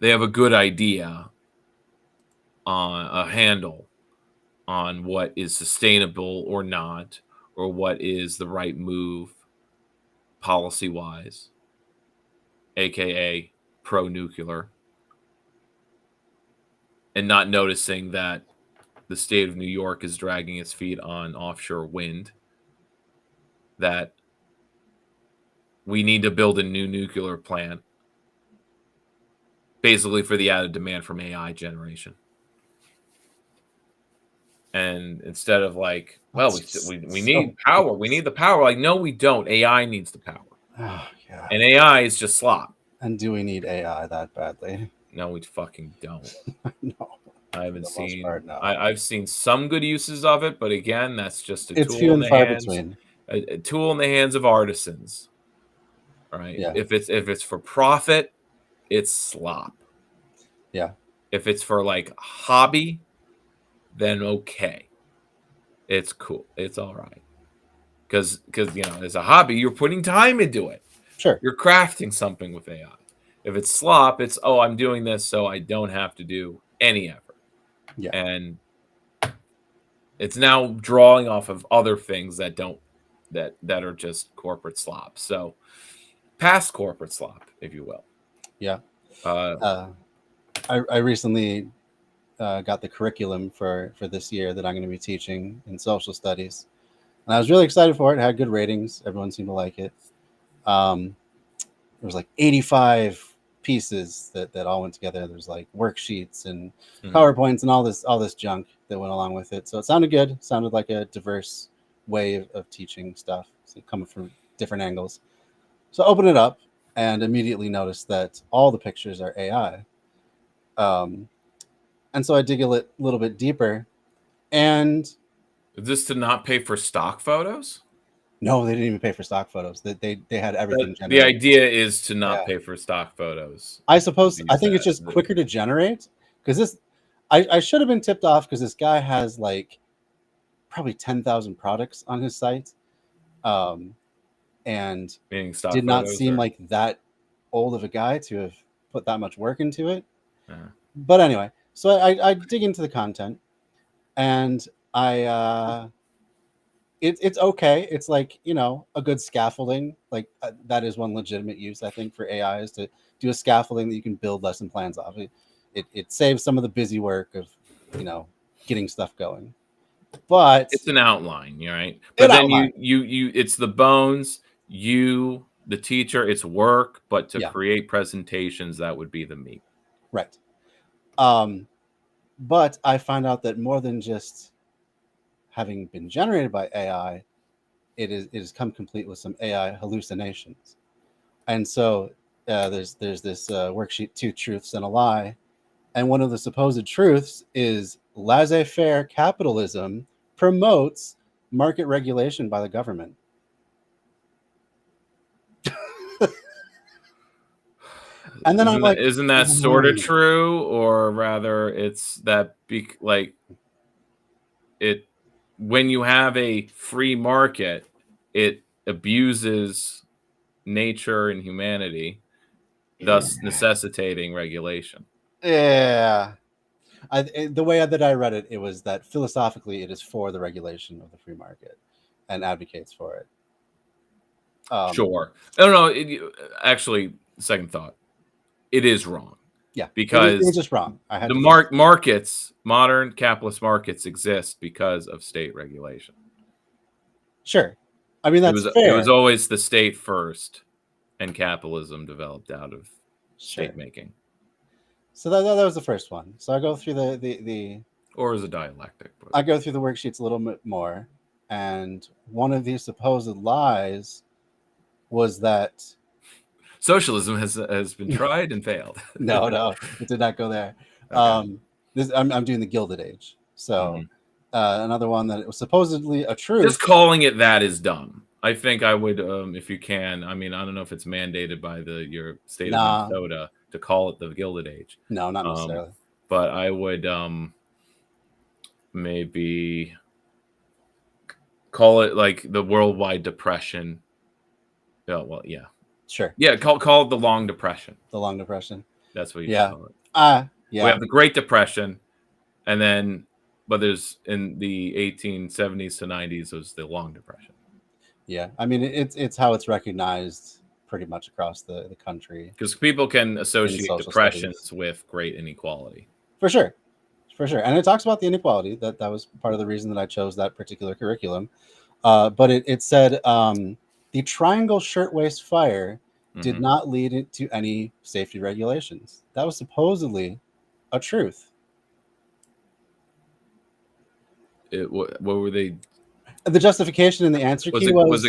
B: they have a good idea on a handle on what is sustainable or not, or what is the right move policy wise, aka pro-nuclear, and not noticing that the state of New York is dragging its feet on offshore wind, that we need to build a new nuclear plant, basically for the added demand from AI generation. And instead of like, well, we need power. We need the power. Like, no, we don't. AI needs the power.
A: Oh, yeah.
B: And AI is just slop.
A: And do we need AI that badly?
B: No, we fucking don't.
A: No.
B: I haven't
A: For the most
B: seen.
A: part, no.
B: I've seen some good uses of it, but again, that's just a
A: It's
B: tool
A: few
B: in
A: and
B: the
A: far
B: hands.
A: between.
B: A tool in the hands of artisans. Right.
A: Yeah.
B: If it's for profit, it's slop.
A: Yeah.
B: If it's for like hobby, then okay, it's cool. It's all right. Because as a hobby, you're putting time into it.
A: Sure.
B: You're crafting something with AI. If it's slop, it's I'm doing this so I don't have to do any effort.
A: Yeah.
B: And it's now drawing off of other things that are just corporate slop. So past corporate slop, if you will.
A: Yeah. I recently got the curriculum for this year that I'm going to be teaching in social studies, and I was really excited for it. It had good ratings. Everyone seemed to like it. There was like 85 pieces that all went together. There's like worksheets and PowerPoints and all this junk that went along with it. So it sounded good. It sounded like a diverse way of teaching stuff, so coming from different angles. So I opened it up and immediately noticed that all the pictures are AI. And so I dig a little bit deeper, and
B: is this to not pay for stock photos?
A: No, they didn't even pay for stock photos. They had everything generated.
B: The idea is to not pay for stock photos.
A: I suppose. I think it's just quicker to generate, because I should have been tipped off, because this guy has like probably 10,000 products on his site, and did not seem like that old of a guy to have put that much work into it. But anyway, so I dig into the content, and it's okay. It's like, a good scaffolding. Like that is one legitimate use, I think, for AI, is to do a scaffolding that you can build lesson plans off. It saves some of the busy work of, getting stuff going. But
B: it's an outline, right? But then you it's the bones. You, the teacher, it's work, but to create presentations, that would be the meat.
A: Right. But I find out that more than just having been generated by AI, it has come complete with some AI hallucinations. And so there's this worksheet, 2 Truths and a Lie. And one of the supposed truths is laissez-faire capitalism promotes market regulation by the government. And then I'm like,
B: isn't that sort of true? Or rather, it's that when you have a free market, it abuses nature and humanity, thus necessitating regulation.
A: Yeah. The way that I read it, it was that philosophically it is for the regulation of the free market and advocates for it.
B: Sure. No, actually, second thought. It is wrong.
A: Yeah,
B: because
A: it's just wrong.
B: Markets, modern capitalist markets, exist because of state regulation.
A: Sure, I mean that's fair.
B: It was always the state first, and capitalism developed out of state making.
A: So that was the first one. So I go through the
B: or as a dialectic. But
A: I go through the worksheets a little bit more, and one of these supposed lies was that
B: socialism has been tried and failed.
A: No, it did not go there. Okay. I'm doing the Gilded Age. So another one that it was supposedly a truth.
B: Just calling it that is dumb. I think I would, if you can. I mean, I don't know if it's mandated by your state of Minnesota to call it the Gilded Age.
A: No, not necessarily.
B: But I would maybe call it like the Worldwide Depression. Oh, well, yeah.
A: Sure.
B: Yeah, call it the Long Depression.
A: The Long Depression.
B: That's what you call it.
A: Yeah.
B: We have the Great Depression, and then, but there's in the 1870s to 90s was the Long Depression.
A: Yeah, I mean it's how it's recognized pretty much across the country.
B: Because people can associate depressions with great inequality.
A: For sure, and it talks about the inequality. That was part of the reason that I chose that particular curriculum. But it said The Triangle Shirtwaist Fire did
B: Mhm.
A: not lead it to any safety regulations. That was supposedly a truth.
B: What were they?
A: The justification in the answer
B: Was
A: key
B: it?
A: was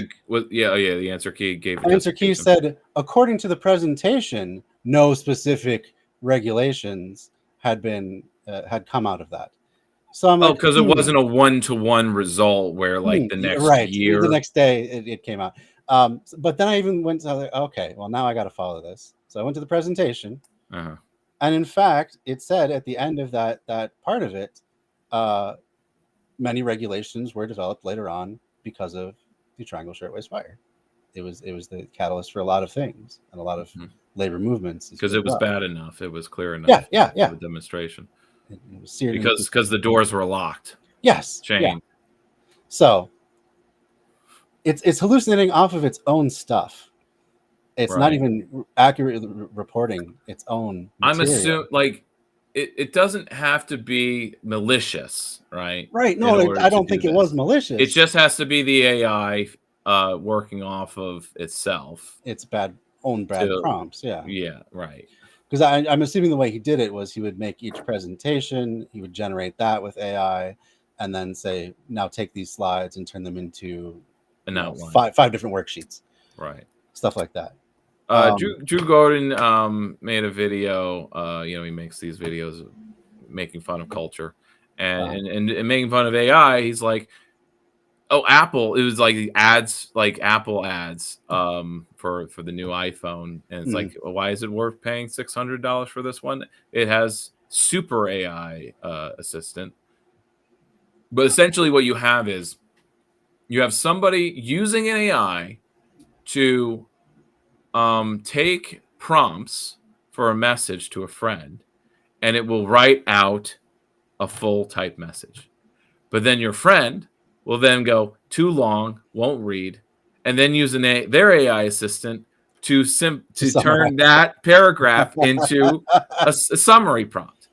B: Yeah. Oh, yeah. The answer key gave a
A: answer key
B: justification.
A: said, according to the presentation, no specific regulations had come out of that. So I'm
B: Oh,
A: like,
B: because it wasn't a 1-to-1 result where like the
A: yeah,
B: next
A: right. The
B: year.
A: next day it came out. But then I even went to, okay, well, now I got to follow this. So I went to the presentation.
B: Uh-huh.
A: And in fact, it said at the end of that part of it, many regulations were developed later on because of the Triangle Shirtwaist Fire. It was the catalyst for a lot of things and a lot of labor movements.
B: Because it was bad enough. It was clear enough.
A: Yeah.
B: The demonstration.
A: It was seared into
B: Because the doors were locked.
A: yes,
B: Chained.
A: yeah. So it's hallucinating off of its own stuff. It's not
B: Right.
A: even accurately reporting its own
B: I'm
A: material.
B: assuming like it doesn't have to be malicious, right?
A: Right.
B: in
A: No,
B: order
A: I
B: to
A: don't
B: do
A: think it
B: this.
A: was malicious.
B: It just has to be the AI working off of itself.
A: It's bad
B: to-
A: prompts. Yeah.
B: Yeah, right.
A: Because I'm assuming the way he did it was he would make each presentation, he would generate that with AI, and then say, now take these slides and turn them into
B: An outline.
A: five different worksheets,
B: Right.
A: stuff like that.
B: Drew Gordon made a video. He makes these videos making fun of culture and making fun of AI. He's like, oh, Apple. It was like ads, like Apple ads for the new iPhone. And it's like, why is it worth paying $600 for this one? It has super AI assistant. But essentially what you have is you have somebody using an AI to take prompts for a message to a friend, and it will write out a full type message. But then your friend will then go too long, won't read, and then use their AI assistant to turn that paragraph into a summary prompt.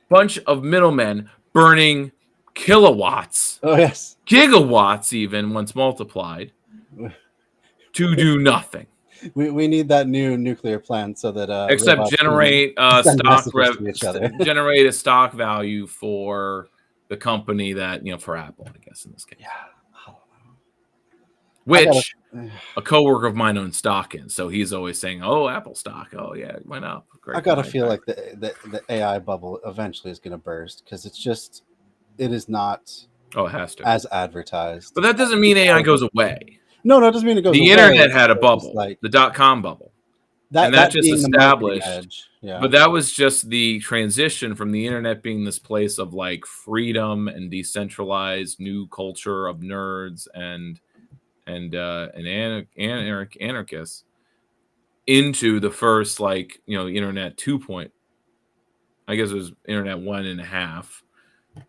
B: Bunch of middlemen burning kilowatts,
A: Oh yes,
B: gigawatts, even once multiplied, to do nothing.
A: we need that new nuclear plant so that
B: except generate
A: send
B: stock
A: messages to each other.
B: generate a stock value for the company that for Apple, I guess in this case.
A: Yeah.
B: Which a coworker of mine owns stock in, so he's always saying, "Oh, Apple stock. Oh yeah, it went up." Great.
A: I gotta feel like the AI bubble eventually is gonna burst because it is not
B: Oh, it has to.
A: as advertised.
B: But that doesn't mean AI goes away.
A: No, it doesn't mean it goes away.
B: The internet had a bubble,
A: like
B: the .com bubble.
A: that
B: just
A: being the marketing
B: established.
A: edge. Yeah.
B: But that was just the transition from the internet being this place of like freedom and decentralized new culture of nerds and anarchists into the first internet 2. I guess it was internet 1.5,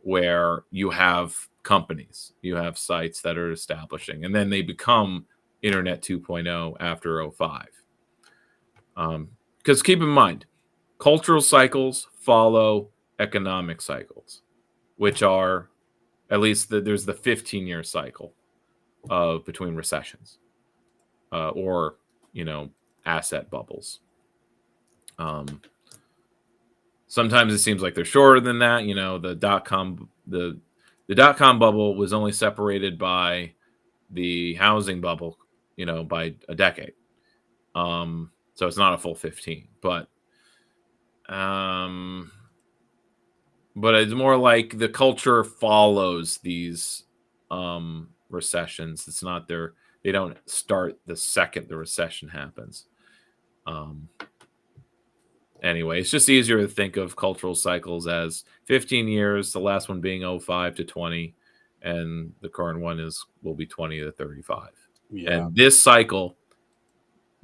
B: where you have companies, you have sites that are establishing, and then they become internet 2.0 after 05. Because keep in mind, cultural cycles follow economic cycles, which are at least there's the 15-year cycle between recessions or asset bubbles. Sometimes it seems like they're shorter than that. The dot-com bubble was only separated by the housing bubble, by a decade. So it's not a full 15, but it's more like the culture follows these recessions. It's not they don't start the second the recession happens. Anyway, it's just easier to think of cultural cycles as 15 years, the last one being 05 to 20, and the current one will be 20 to 35.
A: Yeah.
B: And this cycle,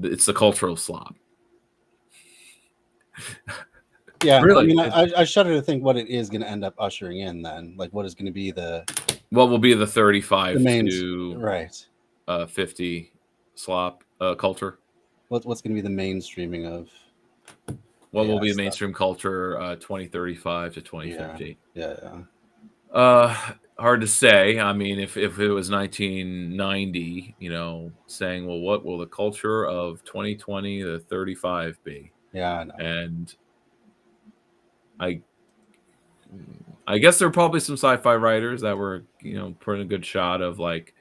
B: it's the cultural slop.
A: Yeah,
B: Really?
A: I mean, I shudder to think what it is going to end up ushering in. Then, like, what is going to be
B: what will be the 35
A: to
B: right 50 slop culture?
A: What's going to be the mainstreaming of?
B: What will be the mainstream culture 2035 to 2050?
A: Yeah.
B: Hard to say. I mean, if it was 1990, saying, well, what will the culture of 2020 to 35 be?
A: Yeah, I know.
B: And I I guess there are probably some sci-fi writers that were, putting a good shot of like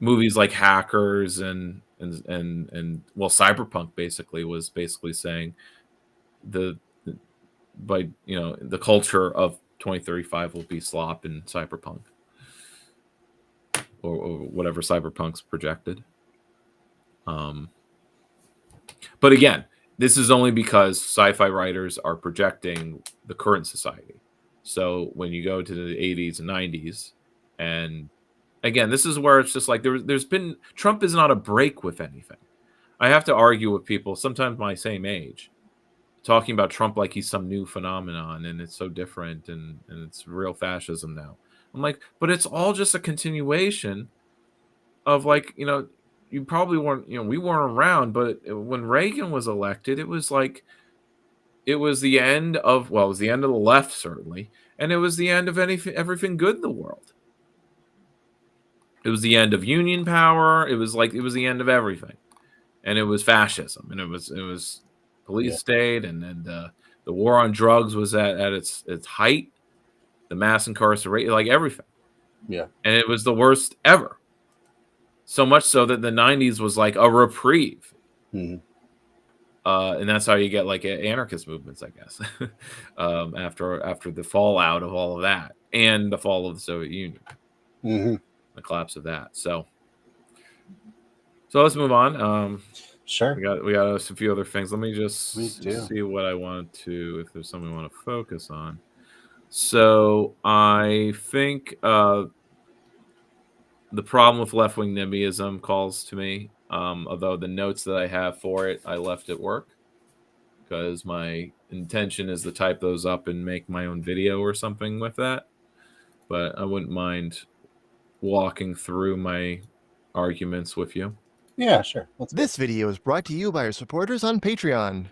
B: movies like Hackers and well, Cyberpunk basically was basically saying the by the culture of 2035 will be slop in Cyberpunk or whatever Cyberpunk's projected. But again, this is only because sci-fi writers are projecting the current society. So when you go to the 80s and 90s, and again, this is where it's just like there's been Trump is not a break with anything. I have to argue with people, sometimes my same age, talking about Trump like he's some new phenomenon and it's so different and it's real fascism now. I'm like, but it's all just a continuation of like, you probably weren't, we weren't around, but when Reagan was elected, it was like, it was the end of, well, it was the end of the left, certainly. And it was the end of everything good in the world. It was the end of union power. It was the end of everything. And it was fascism. And it was police state. And the war on drugs was at its height. The mass incarceration, like everything.
A: Yeah.
B: And it was the worst ever. So much so that the 90s was like a reprieve.
A: Mm-hmm.
B: And that's how you get like anarchist movements, I guess, after the fallout of all of that and the fall of the Soviet Union, the collapse of that. So let's move on.
A: Sure.
B: We got a few other things. Let me just see what I want to, if there's something I want to focus on. So I think the problem with left-wing NIMBYism calls to me. Although the notes that I have for it, I left at work because my intention is to type those up and make my own video or something with that. But I wouldn't mind walking through my arguments with you.
A: Yeah, sure.
E: This video is brought to you by our supporters on Patreon.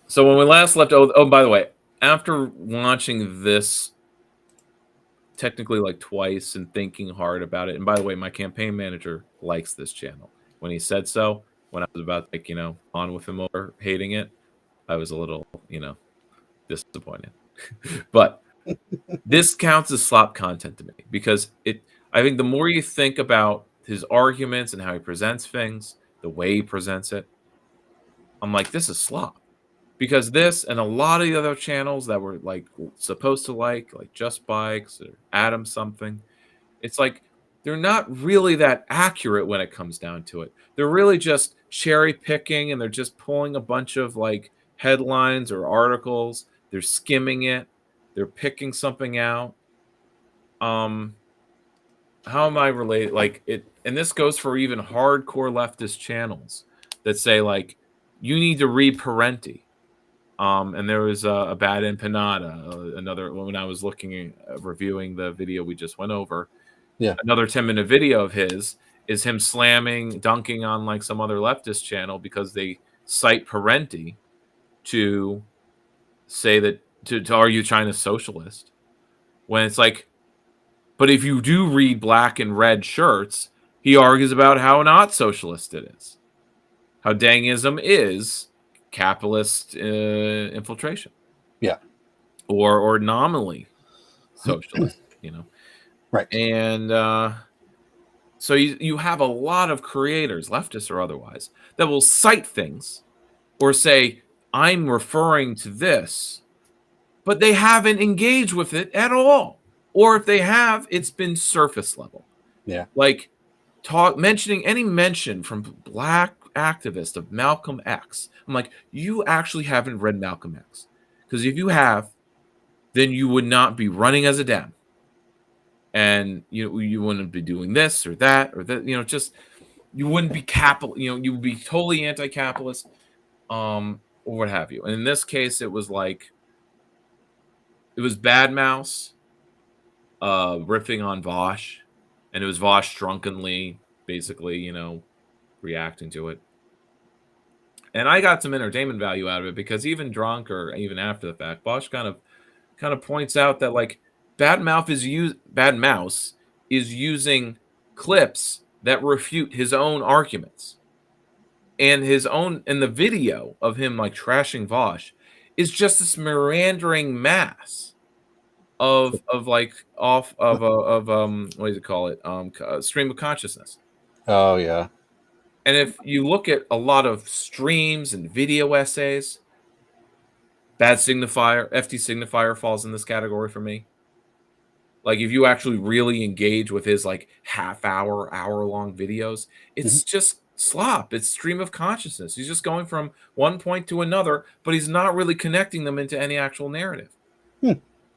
B: So when we last left, by the way, after watching this technically like twice and thinking hard about it, and by the way, my campaign manager likes this channel. When he said so, when I was about to, on with him or hating it, I was a little, disappointed. But this counts as slop content to me because I think the more you think about his arguments and how he presents things, the way he presents it, I'm like, this is slop. Because this and a lot of the other channels that were like supposed to like Just Bikes or Adam something, it's like, they're not really that accurate when it comes down to it. They're really just cherry picking and they're just pulling a bunch of like headlines or articles. They're skimming it. They're picking something out. How am I related? Like it, and this goes for even hardcore leftist channels that say like, you need to read Parenti. And there was a bad empanada, another when I was looking at reviewing the video we just went over.
A: Yeah.
B: Another 10-minute video of his is him dunking on like some other leftist channel because they cite Parenti to say that to argue China's socialist. When it's like, but if you do read Black and Red Shirts, he argues about how not socialist it is. How Dangism is capitalist infiltration.
A: Yeah.
B: Or nominally socialist,
A: Right.
B: And so you have a lot of creators, leftists or otherwise, that will cite things or say, I'm referring to this, but they haven't engaged with it at all. Or if they have, it's been surface level.
A: Yeah.
B: Like mentioning any mention from Black activist of Malcolm X. I'm like, you actually haven't read Malcolm X. Because if you have, then you would not be running as a Dem. And you wouldn't be doing this or that, just you wouldn't be you would be totally anti-capitalist, or what have you. And in this case, it was like it was Bad Mouse riffing on Vosh, and it was Vosh drunkenly basically, reacting to it. And I got some entertainment value out of it because even drunk or even after the fact, Vosh kind of points out that like Bad Mouse is using clips that refute his own arguments, and the video of him like trashing Vosh is just this meandering mass of like off of what do you call it, stream of consciousness.
A: Oh yeah.
B: And if you look at a lot of streams and video essays, Bad Signifier, FD Signifier falls in this category for me. Like if you actually really engage with his like hour long videos, it's just slop. It's stream of consciousness. He's just going from one point to another, but he's not really connecting them into any actual narrative.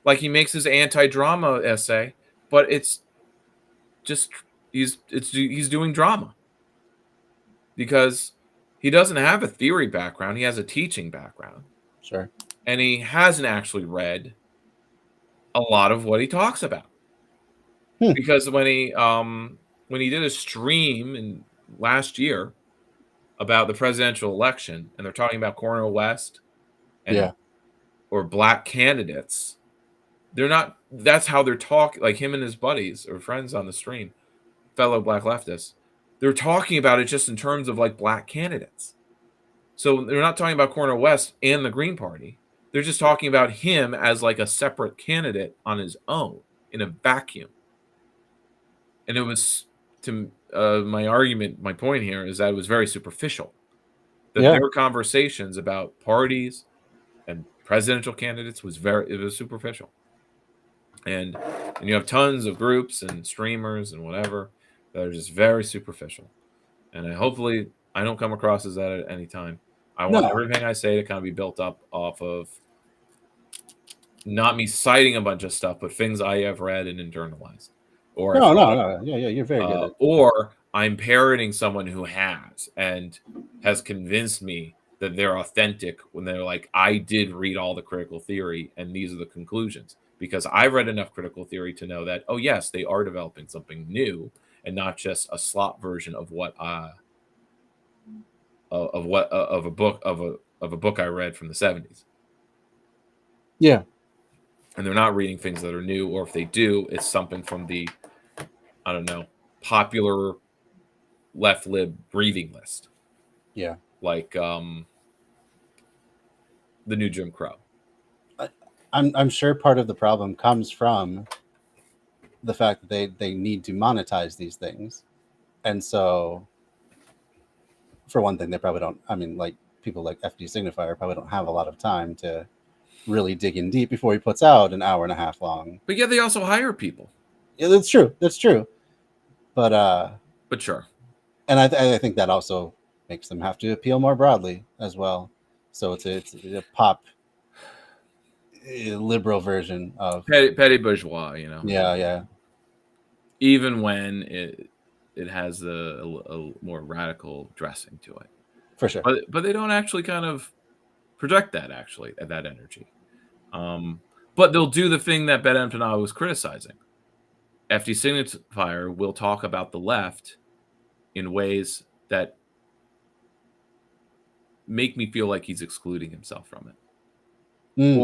B: Like he makes his anti-drama essay, but it's just he's doing drama because he doesn't have a theory background. He has a teaching background.
A: Sure.
B: And he hasn't actually read a lot of what he talks about. Because when he did a stream in last year about the presidential election, and they're talking about Cornel West and or black candidates, that's how they're talking, like him and his buddies or friends on the stream, fellow black leftists, they're talking about it just in terms of like black candidates. So they're not talking about Cornel West and the Green Party. They're just talking about him as like a separate candidate on his own in a vacuum. And it was my point here is that it was very superficial. That their conversations about parties and presidential candidates was superficial. And you have tons of groups and streamers and whatever that are just very superficial. And hopefully I don't come across as that at any time. I want everything I say to kind of be built up off of not me citing a bunch of stuff, but things I have read and internalized. Or
A: No. Yeah, you're very good.
B: Or I'm parroting someone who has convinced me that they're authentic when they're like, I did read all the critical theory and these are the conclusions. Because I've read enough critical theory to know that, oh yes, they are developing something new and not just a slop version of a book I read from the 70s.
A: Yeah.
B: And they're not reading things that are new, or if they do, it's something from the, I don't know, popular left lib reading list.
A: Yeah.
B: Like the new Jim Crow.
A: I'm sure part of the problem comes from the fact that they need to monetize these things. And so for one thing, they probably don't, I mean, like people like FD Signifier probably don't have a lot of time to really dig in deep before he puts out an hour and a half long.
B: But yeah, they also hire people.
A: Yeah, that's true. But
B: sure.
A: And I think that also makes them have to appeal more broadly as well. So it's a pop liberal version of
B: petty bourgeois, you know.
A: Yeah.
B: Even when it has a more radical dressing to it,
A: for sure.
B: But they don't actually kind of project that actually at that energy. But they'll do the thing that Ben Empanada was criticizing. FD Signifier will talk about the left in ways that make me feel like he's excluding himself from it.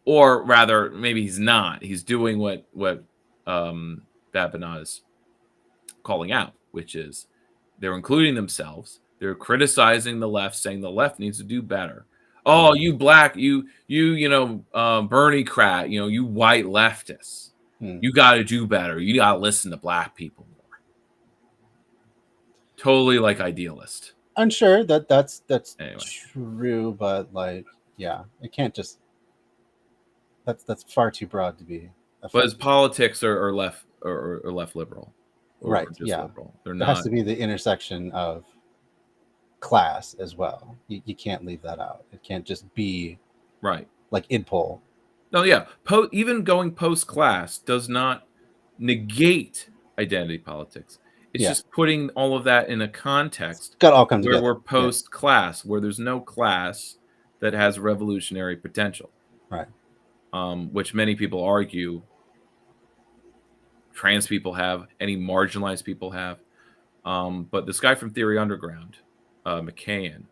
B: Or rather, maybe he's not. He's doing what Babinot is calling out, which is they're including themselves. They're criticizing the left, saying the left needs to do better. Oh, you black, you Bernie crat, you white leftists. You got to do better. You got to listen to black people more. Totally like idealist.
A: I'm sure that's
B: anyway.
A: True, but like, yeah, it can't just. That's far too broad to be.
B: But his politics are left or left liberal,
A: right? Yeah,
B: liberal. They're
A: it
B: not.
A: Has to be the intersection of class as well. You can't leave that out. It can't just be
B: right
A: like IdPol.
B: No, yeah. Even going post class does not negate identity politics. It's just putting all of that in a context
A: got all come
B: where
A: together.
B: We're post class, where there's no class that has revolutionary potential.
A: Right.
B: Which many people argue trans people have, any marginalized people have. But this guy from Theory Underground, McKayan,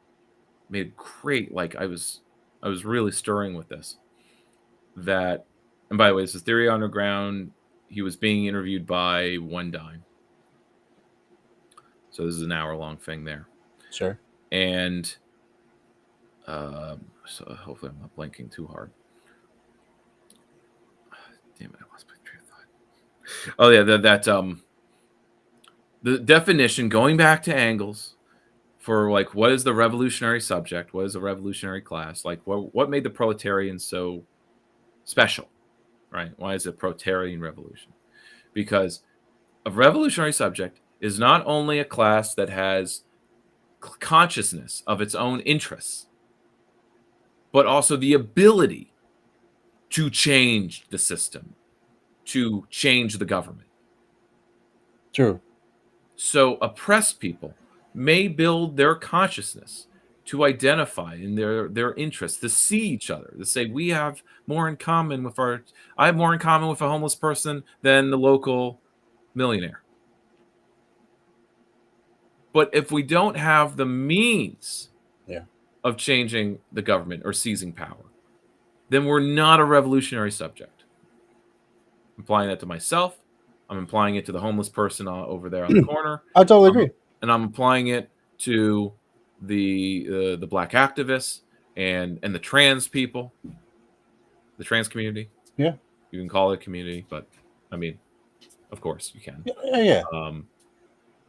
B: made great, like I was really stirring with this, that and by the way, this is Theory Underground. He was being interviewed by One Dime. So this is an hour-long thing there.
A: Sure.
B: And so hopefully I'm not blinking too hard. Damn it, I lost my train of thought. Oh yeah, the definition, going back to Engels, for like what is the revolutionary subject, what is the revolutionary class, like what made the proletarian so special, right? Why is it proletarian revolution? Because a revolutionary subject is not only a class that has consciousness of its own interests, but also the ability to change the system, to change the government.
A: True.
B: So oppressed people may build their consciousness to identify in their interests, to see each other, to say we have more in common with I have more in common with a homeless person than the local millionaire. But if we don't have the means of changing the government or seizing power, then we're not a revolutionary subject. I'm applying that to myself. I'm implying it to the homeless person over there on the corner.
A: I totally agree.
B: And I'm applying it to the black activists and the trans people, the trans community.
A: Yeah.
B: You can call it a community, but I mean, of course you can.
A: Yeah.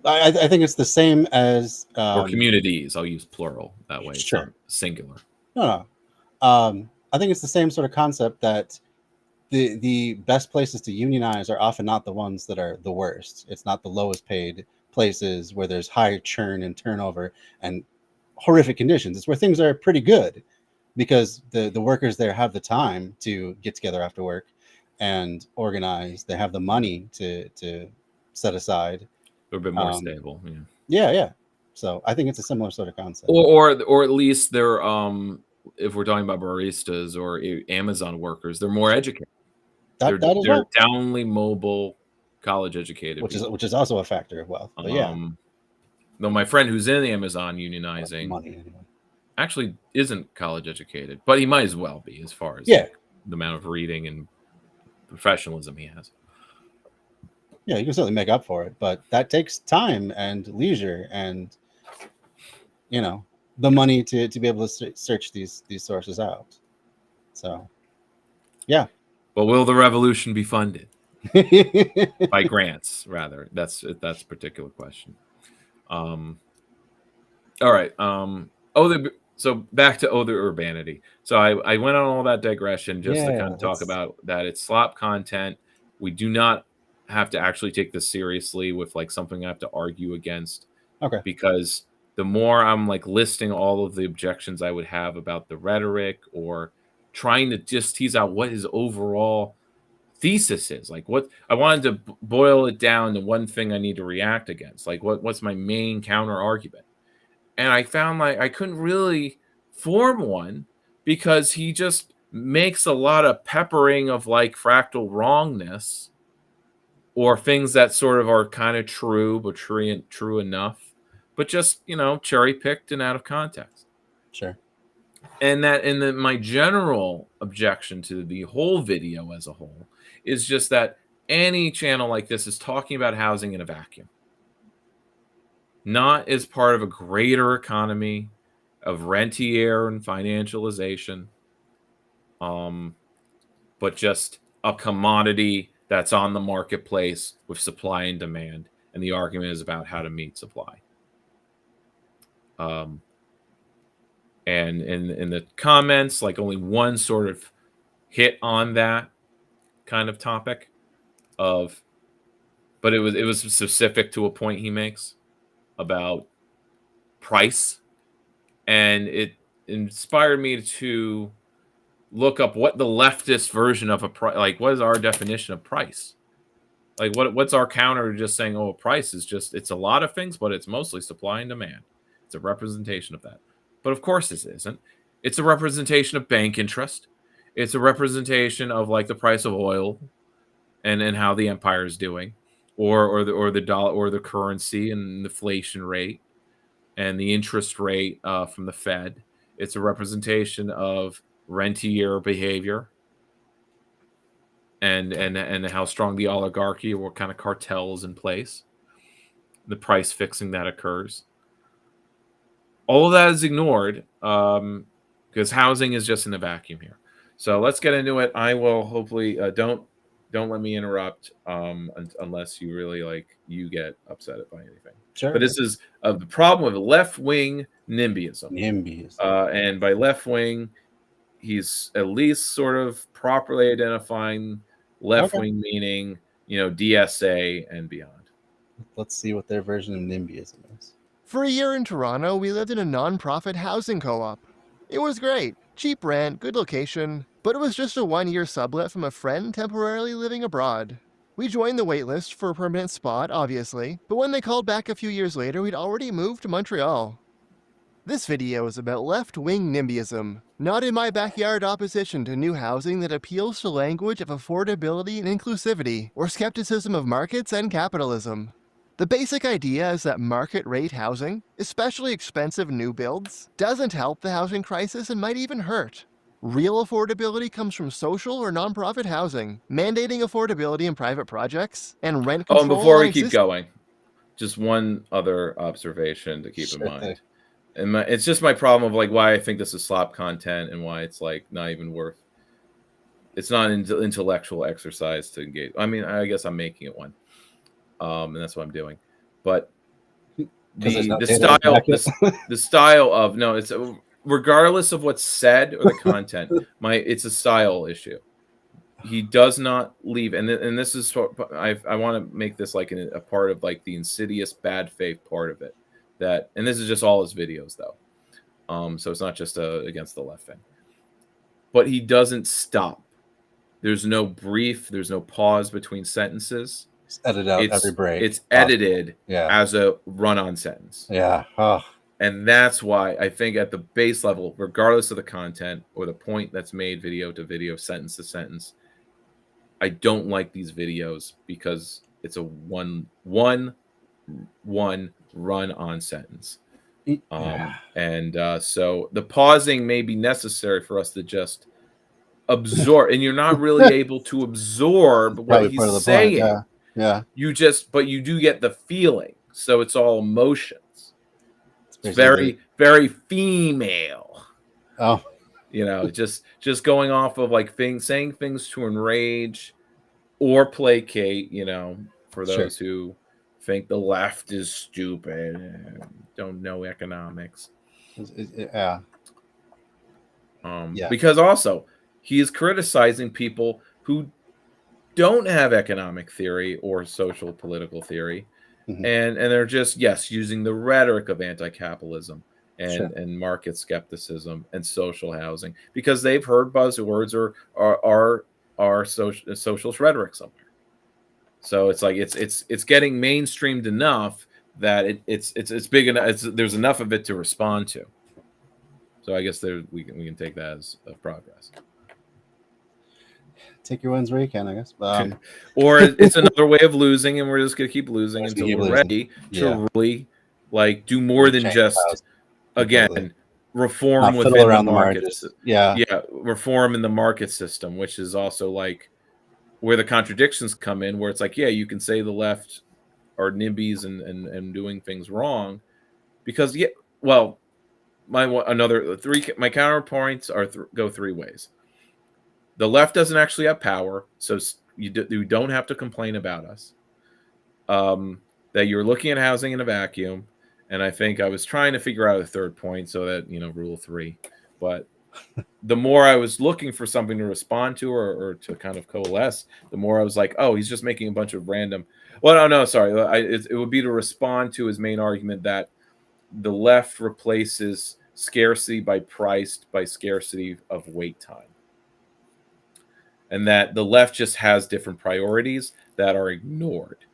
A: I think it's the same as
B: or communities. I'll use plural that way.
A: Sure.
B: It's not singular.
A: No. I think it's the same sort of concept that the best places to unionize are often not the ones that are the worst. It's not the lowest paid places where there's high churn and turnover and horrific conditions. It's where things are pretty good because the workers there have the time to get together after work and organize. They have the money to set aside.
B: They're a bit more stable.
A: Yeah. So I think it's a similar sort of concept.
B: Or at least they're if we're talking about baristas or Amazon workers, they're more educated. They're downly mobile, college educated,
A: which is also a factor of wealth. But
B: no, my friend who's in Amazon unionizing
A: money anyway.
B: Actually isn't college educated, but he might as well be as far as the amount of reading and professionalism he has.
A: Yeah, you can certainly make up for it, but that takes time and leisure and the money to be able to search these sources out. So, yeah.
B: But will the revolution be funded by grants? Rather, that's a particular question. All right. So back to the urbanity. So I went on all that digression just to kind of talk about that. It's slop content. We do not have to actually take this seriously with like something I have to argue against.
A: Okay.
B: Because the more I'm like listing all of the objections I would have about the rhetoric or trying to just tease out what his overall thesis is, like what I wanted to boil it down to one thing I need to react against, like what's my main counter argument. And I found like I couldn't really form one because he just makes a lot of peppering of like fractal wrongness or things that sort of are kind of true, but true enough, but just, cherry picked and out of context.
A: Sure.
B: And my general objection to the whole video as a whole is just that any channel like this is talking about housing in a vacuum, not as part of a greater economy of rentier and financialization, but just a commodity that's on the marketplace with supply and demand, and the argument is about how to meet supply. And in the comments, like only one sort of hit on that kind of topic but it was specific to a point he makes about price, and it inspired me to look up what the leftist version of a price, like what is our definition of price? Like what's our counter to just saying, a price is just, it's a lot of things, but it's mostly supply and demand. It's a representation of that. But of course this isn't. It's a representation of bank interest. It's a representation of like the price of oil and how the empire is doing, or the dollar or the currency and inflation rate and the interest rate from the Fed. It's a representation of rentier behavior. and how strong the oligarchy or what kind of cartel is in place, the price fixing that occurs. All of that is ignored because housing is just in a vacuum here. So let's get into it. I will hopefully don't let me interrupt unless you really you get upset by anything.
A: Sure.
B: But this is the problem with left wing NIMBYism.
A: NIMBYism.
B: And by left wing, he's at least sort of properly identifying left wing, meaning DSA and beyond.
A: Let's see what their version of NIMBYism is.
E: For a year in Toronto, we lived in a non-profit housing co-op. It was great. Cheap rent, good location, but it was just a 1-year sublet from a friend temporarily living abroad. We joined the waitlist for a permanent spot, obviously, but when they called back a few years later, we'd already moved to Montreal. This video is about left-wing NIMBYism, not in my backyard opposition to new housing that appeals to language of affordability and inclusivity, or skepticism of markets and capitalism. The basic idea is that market rate housing, especially expensive new builds, doesn't help the housing crisis and might even hurt. Real affordability comes from social or nonprofit housing, mandating affordability in private projects, and rent control.
B: And before we keep going, just one other observation to keep in mind. And it's just my problem of why I think this is slop content and why it's not even worth. It's not an intellectual exercise to engage. I mean, I guess I'm making it one. And that's what I'm doing, but the style of it's regardless of what's said or the content, it's a style issue. He does not leave, and this is what I want to make this a part of the insidious bad faith part of it. And this is just all his videos though, so it's not just against the left thing. But he doesn't stop. There's no brief. There's no pause between sentences.
A: Edit out every break.
B: It's edited as a run-on sentence.
A: Yeah. Oh.
B: And that's why I think at the base level, regardless of the content or the point that's made video to video, sentence to sentence, I don't like these videos because it's a one run-on sentence. So the pausing may be necessary for us to just absorb, and you're not really able to absorb what he's saying.
A: Yeah.
B: You do get the feeling. So it's all emotions. It's very, very female.
A: Oh.
B: Just going off of saying things to enrage or placate, for those who think the left is stupid and don't know economics. Because also he is criticizing people who don't have economic theory or social political theory, and they're just using the rhetoric of anti-capitalism and market skepticism and social housing because they've heard buzzwords or socialist rhetoric somewhere. So it's getting mainstreamed enough that it's big enough. There's enough of it to respond to. So I guess we can take that as a progress.
A: Take your wins where you can, I guess.
B: Or it's another way of losing, and we're just gonna keep losing until we're ready to really do more than just reform within the market. Reform in the market system, which is also where the contradictions come in, where it's you can say the left are NIMBYs and doing things wrong, because my counterpoints go three ways. The left doesn't actually have power, so you don't have to complain about us. That you're looking at housing in a vacuum, and I think I was trying to figure out a third point, so that rule 3. But the more I was looking for something to respond to or to kind of coalesce, the more I was oh, he's just making a bunch of random. Well, no, sorry, it would be to respond to his main argument that the left replaces scarcity by price by scarcity of wait time. And that the left just has different priorities that are ignored.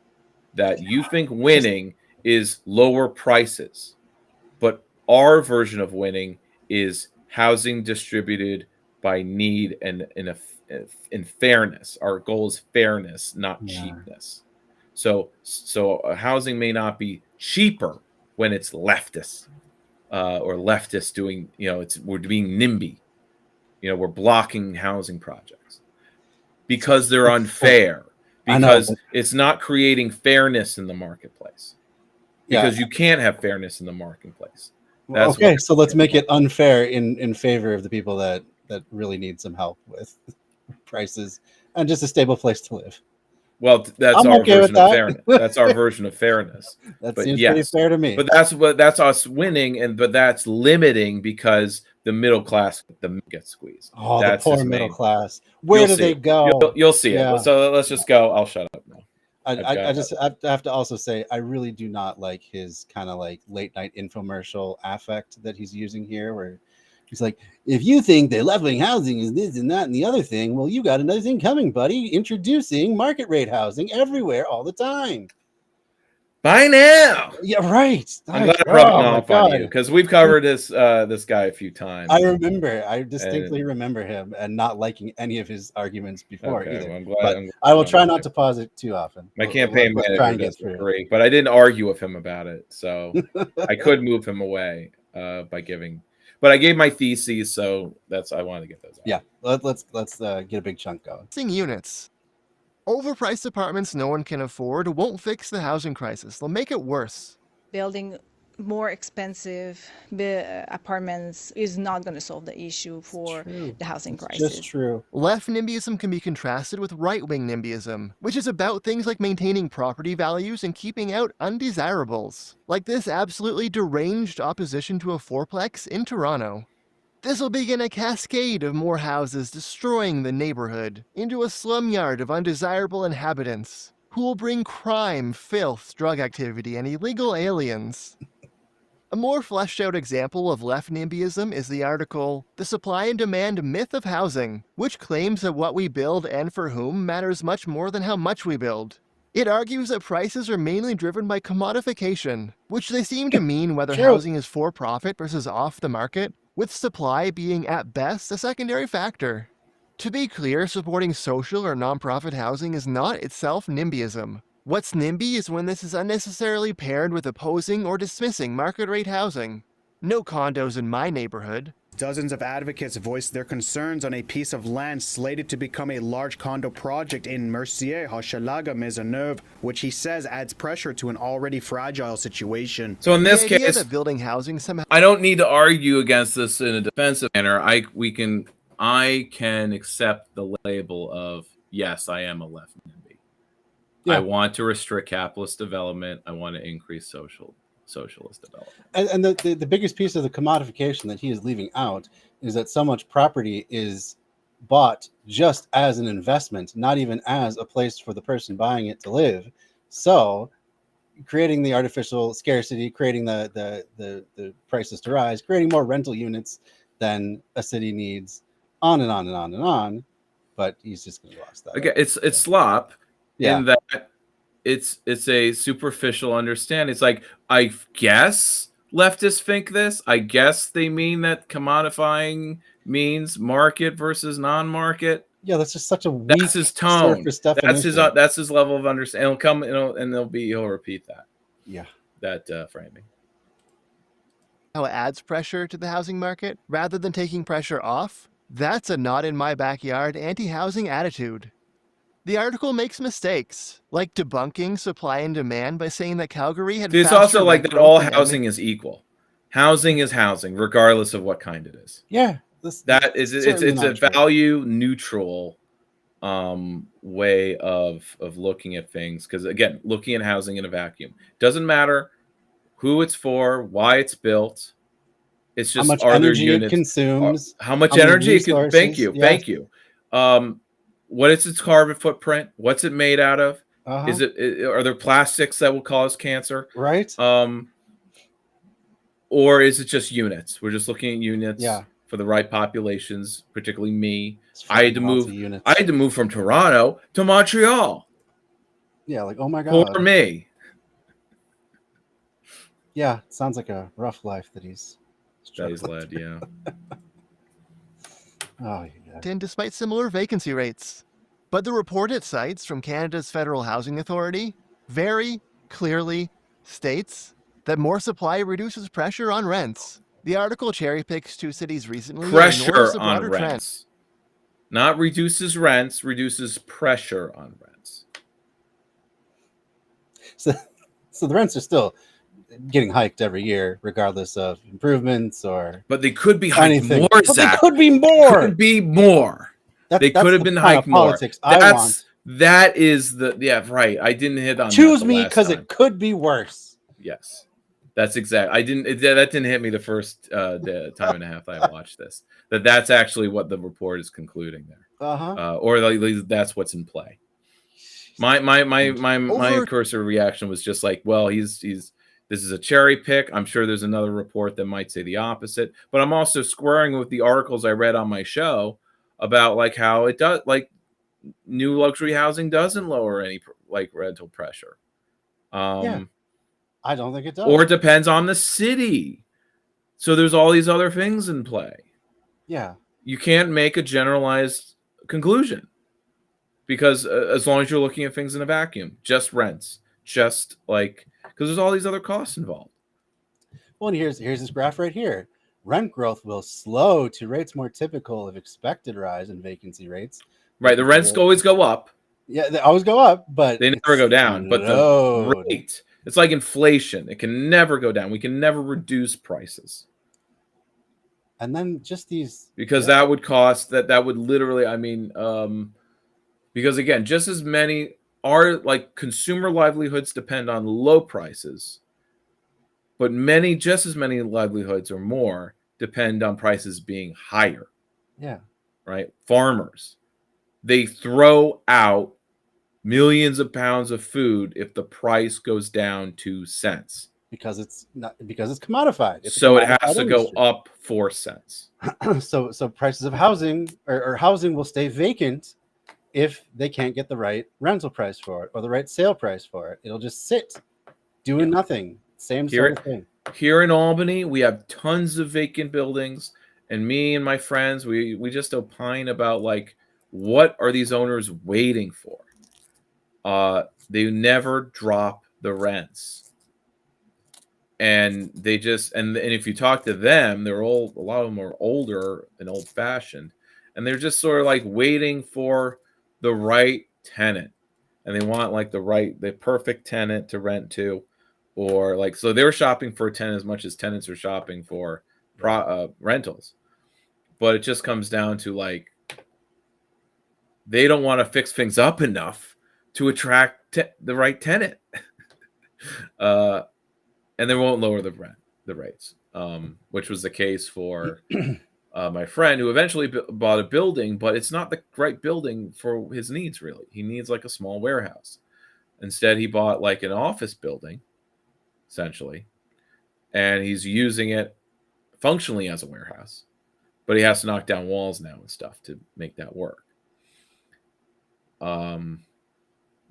B: That you think winning is lower prices, but our version of winning is housing distributed by need and in fairness. Our goal is fairness, not cheapness. So housing may not be cheaper when it's leftist or leftist doing, we're being NIMBY. We're blocking housing projects. because they're unfair.
A: I know,
B: Because
A: but-
B: it's not creating fairness in the marketplace.
A: Yeah.
B: Because you can't have fairness in the marketplace.
A: Well,
B: That's
A: okay,
B: what-
A: so let's make it unfair in favor of the people that really need some help with prices and just a stable place to live.
B: Well, that's
A: I'm
B: our
A: okay with
B: version of
A: that.
B: fairness. That's our version of fairness.
A: That
B: But
A: seems
B: yes,
A: pretty fair to me.
B: But that's us winning, but that's limiting because the middle class gets squeezed.
A: Oh,
B: That's
A: the poor
B: his
A: middle
B: main-
A: class. Where
B: You'll
A: do
B: see
A: they
B: it.
A: go?
B: You'll see
A: Yeah.
B: it. So let's just go. I'll shut up now.
A: I just have to also say I really do not like his kind of like late night infomercial affect that he's using here, where he's like, if you think that left-wing housing is this and that and the other thing, well, you got another thing coming, buddy. Introducing market rate housing everywhere all the time.
B: Bye now.
A: Yeah, right.
B: I'm glad I'm
A: Oh,
B: rubbing
A: my
B: off on
A: God.
B: you because we've covered this guy a few times.
A: I remember. I distinctly remember him and not liking any of his arguments before
B: Okay,
A: either.
B: well, I'm glad.
A: But
B: I'm glad
A: I will
B: I'm
A: try
B: on
A: not
B: it.
A: to pause it too often.
B: My
A: We'll-
B: campaign
A: let's
B: manager
A: try and get
B: doesn't
A: through.
B: agree, but I didn't argue with him about it, so I could move him away by giving. But I gave my theses, so I wanted to get those out.
A: Yeah, let's get a big chunk going.
E: Housing units. Overpriced apartments no one can afford won't fix the housing crisis. They'll make it worse.
F: Building more expensive apartments is not going to solve the issue for
A: true.
F: the housing
A: It's
F: crisis.
A: just true.
E: Left NIMBYism can be contrasted with right-wing NIMBYism, which is about things like maintaining property values and keeping out undesirables, like this absolutely deranged opposition to a fourplex in Toronto. This will begin a cascade of more houses destroying the neighborhood into a slum yard of undesirable inhabitants who will bring crime, filth, drug activity, and illegal aliens. A more fleshed out example of left NIMBYism is the article, The Supply and Demand Myth of Housing, which claims that what we build and for whom matters much more than how much we build. It argues that prices are mainly driven by commodification, which they seem to mean whether
A: True.
E: housing is for profit versus off the market, with supply being at best a secondary factor. To be clear, supporting social or nonprofit housing is not itself NIMBYism. What's NIMBY is when this is unnecessarily paired with opposing or dismissing market rate housing. No condos in my neighborhood.
G: Dozens of advocates voiced their concerns on a piece of land slated to become a large condo project in Mercier, Hochelaga, Maisonneuve, which he says adds pressure to an already fragile situation.
B: So in this
E: The idea
B: case,
E: that building housing somehow
B: I don't need to argue against this in a defensive manner. I can accept the label of yes, I am a left NIMBY.
A: Yeah.
B: I want to restrict capitalist development. I want to increase socialist development.
A: And the biggest piece of the commodification that he is leaving out is that so much property is bought just as an investment, not even as a place for the person buying it to live. So creating the artificial scarcity, creating the prices to rise, creating more rental units than a city needs, on and on and on and on. But he's just going to lost that.
B: Again, it's slop
A: Yeah.
B: in that it's a superficial understanding. It's like, I guess leftists think this. I guess they mean that commodifying means market versus non-market.
A: Yeah, that's just such a weak
B: That's his tone.
A: surface
B: That's
A: definition.
B: his level of understanding. He'll come, and he'll repeat
A: Yeah.
B: that framing.
E: how it adds pressure to the housing market rather than taking pressure off, that's a not in my backyard anti-housing attitude. The article makes mistakes, like debunking supply and demand by saying that Calgary had
B: It's
E: faster
B: also like
E: rent
B: that all
E: growth than
B: housing is equal. Housing is housing, regardless of what kind it is.
A: Yeah.
B: That is it's
A: certainly
B: a
A: not true.
B: value neutral way of looking at things, because again, looking at housing in a vacuum doesn't matter who it's for, why it's built. It's
A: How
B: just
A: much
B: are there
A: energy it
B: units,
A: consumes.
B: how much
A: how many
B: energy it can, thank
A: resources,
B: you
A: yes.
B: thank you. What is its carbon footprint? What's it made out of?
A: Uh-huh.
B: Is it are there plastics that will cause cancer?
A: right?
B: Or is it just units? We're just looking at units
A: Yeah.
B: for the right populations, particularly me.
A: It's
B: I had to
A: fucking lots
B: move.
A: of units.
B: I had to move from Toronto to Montreal.
A: Yeah, like, oh my god.
B: For me.
A: Yeah, it sounds like a rough life that he's
B: That
A: struggling.
B: is led, yeah.
A: Oh, yeah.
E: and despite similar vacancy rates. But the report it cites from Canada's Federal Housing Authority very clearly states that more supply reduces pressure on rents. The article cherry picks two cities recently and ignores
B: Pressure
E: the
B: on
E: broader trend.
B: rents. Not reduces rents, reduces pressure on rents.
A: So the rents are still getting hiked every year, regardless of improvements or
B: But they could be hiked
A: anything.
B: more,
A: But
B: Zach.
A: they could be more.
B: Could be more. They
A: That's
B: could have
A: the
B: been
A: kind of
B: hiked more.
A: politics I want.
B: That is the right. I didn't hit on
A: Choose
B: that
A: me
B: because
A: because it could be worse.
B: Yes, that's exact. I didn't. That didn't hit me the first the time and a half I watched this. That's actually what the report is concluding there, or at least that's what's in play. My cursor reaction was just like, well, he's this is a cherry pick. I'm sure there's another report that might say the opposite, but I'm also squaring with the articles I read on my show about like how it does, like new luxury housing doesn't lower any like rental pressure.
A: Yeah. I don't think it does.
B: Or it depends on the city. So there's all these other things in play.
A: Yeah.
B: You can't make a generalized conclusion because as long as you're looking at things in a vacuum, just rents, just like, because there's all these other costs involved.
A: Well, and here's this graph right here. Rent growth will slow to rates more typical of expected rise in vacancy rates.
B: Right. The rents always go up.
A: Yeah, they always go up, but
B: they never go down. But the rate, it's like inflation. It can never go down. We can never reduce prices.
A: And then just these,
B: because that would cost that would literally, I mean, because again, just as many are like consumer livelihoods depend on low prices, but just as many livelihoods or more depend on prices being higher.
A: Yeah.
B: Right. Farmers, they throw out millions of pounds of food if the price goes down 2 cents.
A: Because it's commodified.
B: So it has to go up 4 cents.
A: So prices of housing or housing will stay vacant if they can't get the right rental price for it or the right sale price for it. It'll just sit doing nothing. Same sort of thing.
B: Here in Albany, we have tons of vacant buildings, and me and my friends, we just opine about like, what are these owners waiting for? They never drop the rents. And they just and if you talk to them, they're old. A lot of them are older and old fashioned, and they're just sort of like waiting for the right tenant, and they want like the perfect tenant to rent to, or like so they're shopping for a tenant as much as tenants are shopping for rentals. But it just comes down to like they don't want to fix things up enough to attract the right tenant. And they won't lower the rates, which was the case for my friend who eventually bought a building, but it's not the right building for his needs, really. He needs like a small warehouse. Instead, he bought like an office building, essentially, and he's using it functionally as a warehouse, but he has to knock down walls now and stuff to make that work.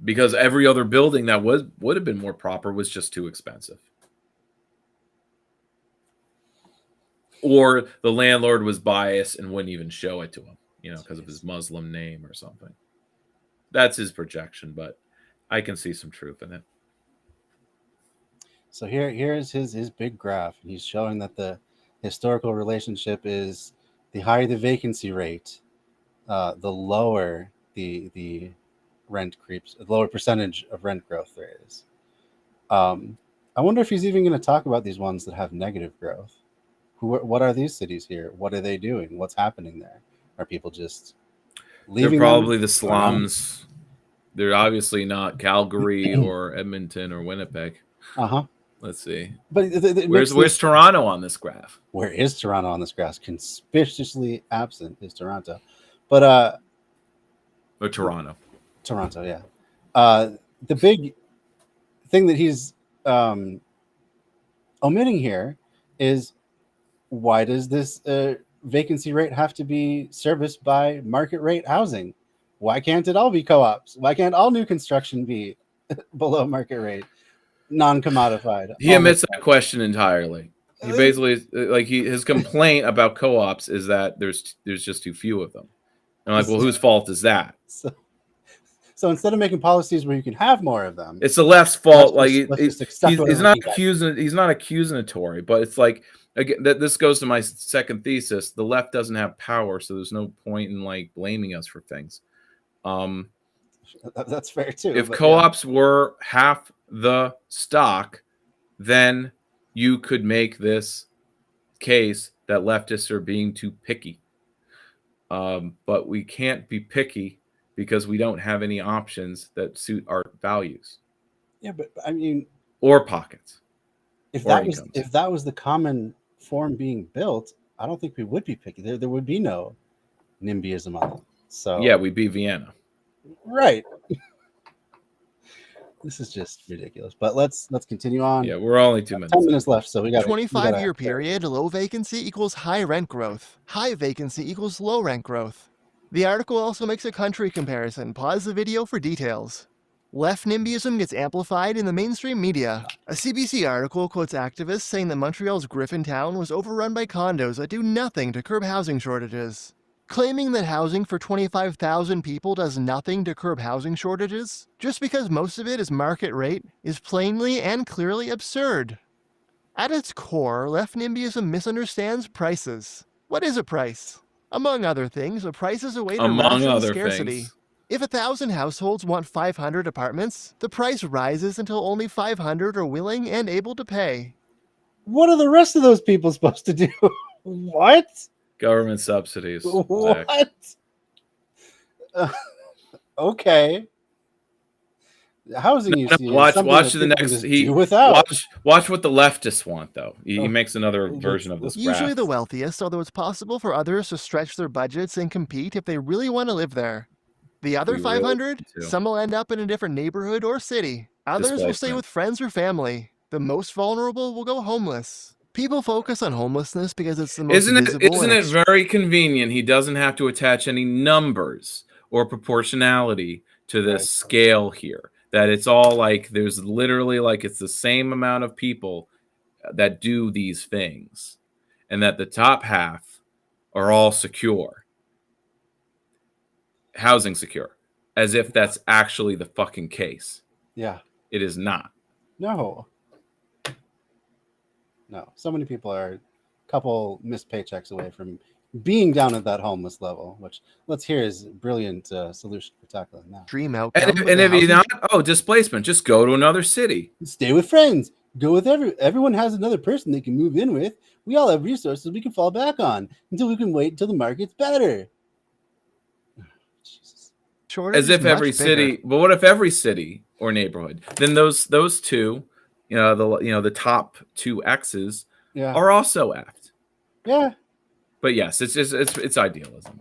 B: Because every other building that would have been more proper was just too expensive. Or the landlord was biased and wouldn't even show it to him, because of his Muslim name or something. That's his projection, but I can see some truth in it.
A: So here's his big graph. He's showing that the historical relationship is the higher the vacancy rate, the lower the rent creeps, the lower percentage of rent growth there is. I wonder if he's even going to talk about these ones that have negative growth. What are these cities here? What are they doing? What's happening there? Are people just leaving?
B: They're probably the slums. They're obviously not Calgary or Edmonton or Winnipeg. Let's see.
A: But
B: where's Toronto on this graph?
A: Where is Toronto on this graph? Conspicuously absent is Toronto. But
B: or Toronto.
A: Toronto, yeah. The big thing that he's omitting here is, why does this vacancy rate have to be serviced by market rate housing? Why can't it all be co-ops? Why can't all new construction be below market rate, non-commodified?
B: He omits that question entirely. He basically, like, his complaint about co-ops is that there's just too few of them. And I'm like, well, whose fault is that?
A: So instead of making policies where you can have more of them,
B: It's the left's fault. Like
A: let's just accept
B: he's
A: whatever
B: not
A: we get.
B: accusing. He's not accusatory, but it's like again that this goes to my second thesis. The left doesn't have power, so there's no point in like blaming us for things.
A: That's fair too.
B: If
A: but
B: co-ops were half the stock, then you could make this case that leftists are being too picky. But we can't be picky because we don't have any options that suit our values
A: yeah, but I mean,
B: or pockets.
A: if
B: or
A: that was the common form being built, I don't think we would be picky. There would be no NIMBYism on it. So
B: Yeah, we'd be Vienna.
A: right. This is just ridiculous. But let's continue on.
B: Yeah, we're only 2 minutes.
A: 10 minutes left, so we got
E: 25-year period, low vacancy equals high rent growth. High vacancy equals low rent growth. The article also makes a country comparison. Pause the video for details. Left NIMBYism gets amplified in the mainstream media. A CBC article quotes activists saying that Montreal's Griffintown was overrun by condos that do nothing to curb housing shortages. Claiming that housing for 25,000 people does nothing to curb housing shortages, just because most of it is market rate, is plainly and clearly absurd. At its core, left NIMBYism misunderstands prices. What is a price? Among other things, a price is a way to
B: Among
E: ration
B: other
E: scarcity.
B: things.
E: If 1,000 households want 500 apartments, the price rises until only 500 are willing and able to pay.
A: What are the rest of those people supposed to do? What?
B: Government subsidies. Zach.
A: What? Okay. Housing, you see, is
B: Watch
A: something
B: the
A: that people
B: next.
A: can just
B: He
A: do without.
B: watch what the leftists want though. He
A: Oh.
B: makes another
A: Let's-
B: version of this.
E: Usually
B: graph.
E: the wealthiest, although it's possible for others to stretch their budgets and compete if they really want to live there. The other
B: We really
E: 500,
B: need to.
E: some will end up in a different neighborhood or city. Others will stay
B: Displacement.
E: with friends or family. The most vulnerable will go homeless. People focus on homelessness because it's the most
B: Isn't
E: visible
B: it
E: and
B: very convenient? He doesn't have to attach any numbers or proportionality to this
A: Right.
B: scale here. That it's all like there's literally like it's the same amount of people that do these things, and that the top half are all secure, housing secure, as if that's actually the fucking case.
A: Yeah.
B: It is not.
A: No. No. So many people are a couple missed paychecks away from being down at that homeless level, which let's hear is a brilliant solution for tackling that.
E: dream outcome.
B: And
E: but
B: if
E: the
B: you're
E: housing
B: not, displacement, just go to another city.
A: Stay with friends. Go with everyone has another person they can move in with. We all have resources we can fall back on until we can wait until the market's better. Jesus.
E: shortage
B: As
E: is
B: if
E: much
B: every
E: bigger.
B: city, but what if every city or neighborhood? Then those two, the top two X's
A: Yeah.
B: are also effed.
A: Yeah.
B: But yes, it's idealism.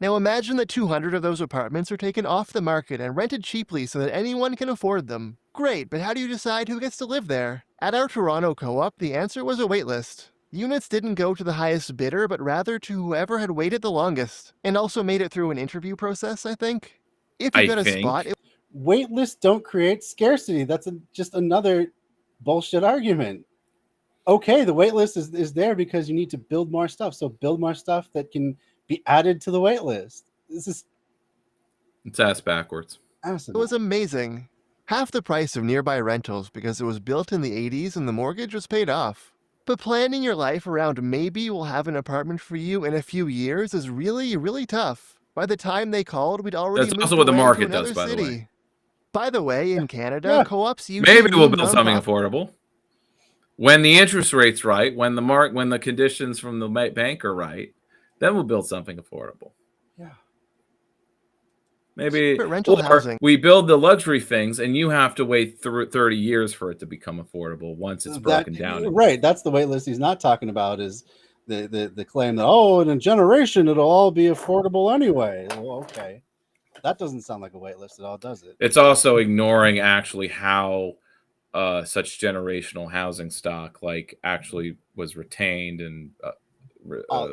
E: Now imagine that 200 of those apartments are taken off the market and rented cheaply so that anyone can afford them. Great, but how do you decide who gets to live there? At our Toronto co-op, the answer was a waitlist. Units didn't go to the highest bidder, but rather to whoever had waited the longest, and also made it through an interview process, I think. If you
B: I
E: got a
B: think.
E: spot, it
A: Wait lists don't create scarcity. That's just another bullshit argument. Okay, the wait list is there because you need to build more stuff. So build more stuff that can be added to the wait list. This is
B: It's ass backwards.
A: asinine.
E: was amazing. Half the price of nearby rentals because it was built in the 80s and the mortgage was paid off. But planning your life around maybe we'll have an apartment for you in a few years is really, really tough. By the time they called, we'd already
B: That's
E: moved
B: also what the
E: away to
B: market does,
E: another
B: by the
E: city.
B: way.
E: By the way, in Canada,
A: Yeah.
E: co-ops usually
B: Maybe we'll
E: mean
B: build something
E: nonprofit.
B: affordable when the interest rate's right, when the conditions from the bank are right. Then we'll build something affordable.
A: Yeah.
B: Maybe
E: But rental
B: or
E: housing.
B: we build the luxury things, and you have to wait 30 years for it to become affordable once it's broken down.
A: Right. That's the wait list he's not talking about is the claim that, in a generation it'll all be affordable anyway. Well, okay. That doesn't sound like a wait list at all, does it?
B: It's also ignoring actually how such generational housing stock actually was retained and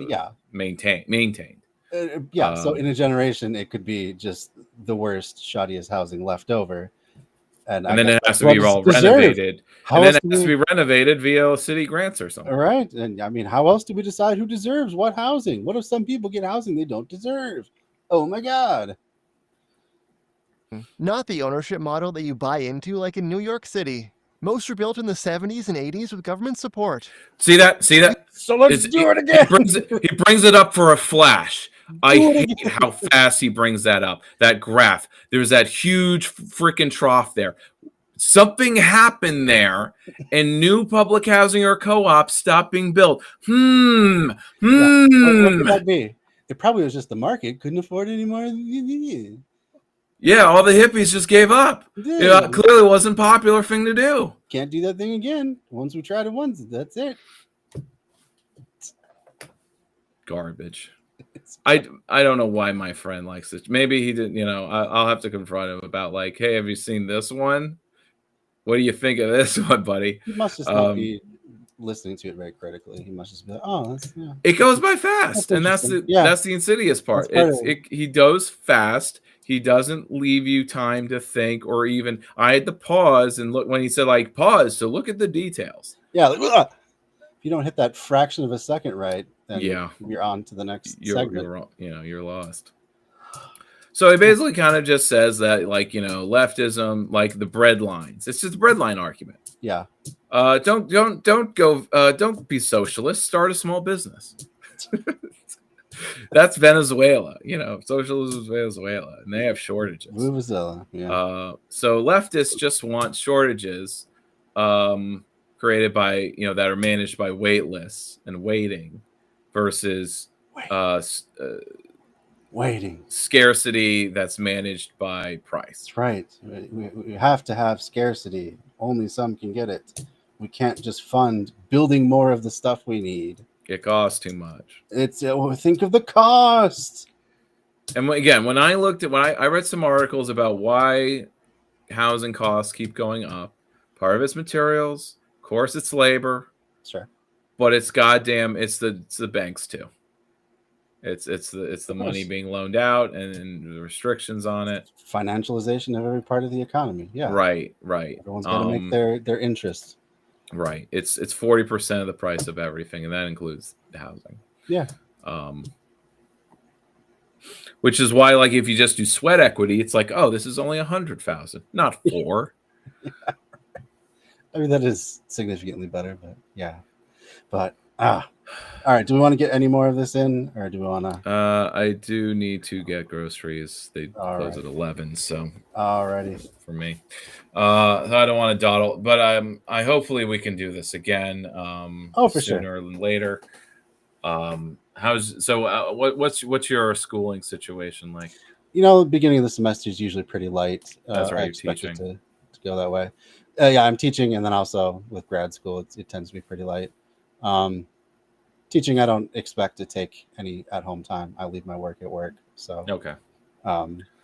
A: Yeah.
B: maintained.
A: So in a generation, it could be just the worst, shoddiest housing left over. And
B: And then it has to
A: well
B: be all
A: deserved.
B: renovated.
A: How
B: And then
A: else
B: it
A: do
B: has to
A: we-
B: be renovated via city grants or something.
A: All right. And I mean, how else do we decide who deserves what housing? What if some people get housing they don't deserve? Oh my God.
E: Not the ownership model that you buy into like in New York City. Most were built in the 70s and 80s with government support.
B: See that?
A: So let's
B: It's-
A: do it again.
B: He brings it up for a flash. I hate how fast he brings that up. That graph. There's that huge freaking trough there. Something happened there, and new public housing or co-ops stopped being built.
A: What could that be? It probably was just the market couldn't afford it anymore.
B: Yeah, all the hippies just gave up. Yeah, clearly wasn't a popular thing to do.
A: Can't do that thing again. Once we tried it once, that's it.
B: Garbage. I don't know why my friend likes it. Maybe he didn't. I'll have to confront him about like, hey, have you seen this one? What do you think of this one, buddy?
A: He must just not be listening to it very critically. He must just be like, oh, that's, yeah.
B: It goes by fast,
A: That's
B: and that's
A: interesting.
B: the insidious part.
A: That's part of
B: He goes fast. He doesn't leave you time to think, or even I had to pause and look when he said like pause. So look at the details.
A: Yeah, like, ugh. If you don't hit that fraction of a second right, then
B: Yeah.
A: you're on to the next
B: You're
A: segment.
B: wrong. You're lost. So it basically kind of just says that like leftism, like the bread lines. It's just a bread line argument.
A: Yeah.
B: Don't be socialist. Start a small business. That's Venezuela. Socialism is Venezuela, and they have shortages.
A: Venezuela. Yeah.
B: So leftists just want shortages created by that are managed by wait lists and waiting versus
A: Waiting.
B: scarcity that's managed by price.
A: That's right. We have to have scarcity. Only some can get it. We can't just fund building more of the stuff we need.
B: It costs too much.
A: Think of the cost.
B: And when I read some articles about why housing costs keep going up. Part of it's materials, of course it's labor,
A: Sure.
B: but it's the banks too. It's the money being loaned out and the restrictions on it.
A: Financialization of every part of the economy. Yeah.
B: Right.
A: Everyone's got to make their interest.
B: Right. It's 40% of the price of everything, and that includes the housing.
A: Yeah.
B: Which is why, like, if you just do sweat equity, it's like, oh, this is only 100,000, not 4.
A: I mean, that is significantly better, but yeah. But all right. Do we want to get any more of this in, or do we want to?
B: I do need to get groceries. They close at 11, so.
A: Alrighty.
B: For me, I don't want to dawdle, but I hopefully we can do this again.
A: For
B: sooner
A: sure.
B: than later. What's your schooling situation like?
A: The beginning of the semester is usually pretty light.
B: That's right.
A: I
B: You're
A: expect it
B: teaching.
A: to go that way. Yeah, I'm teaching, and then also with grad school, it tends to be pretty light. Teaching, I don't expect to take any at-home time. I leave my work at work, so
B: Okay.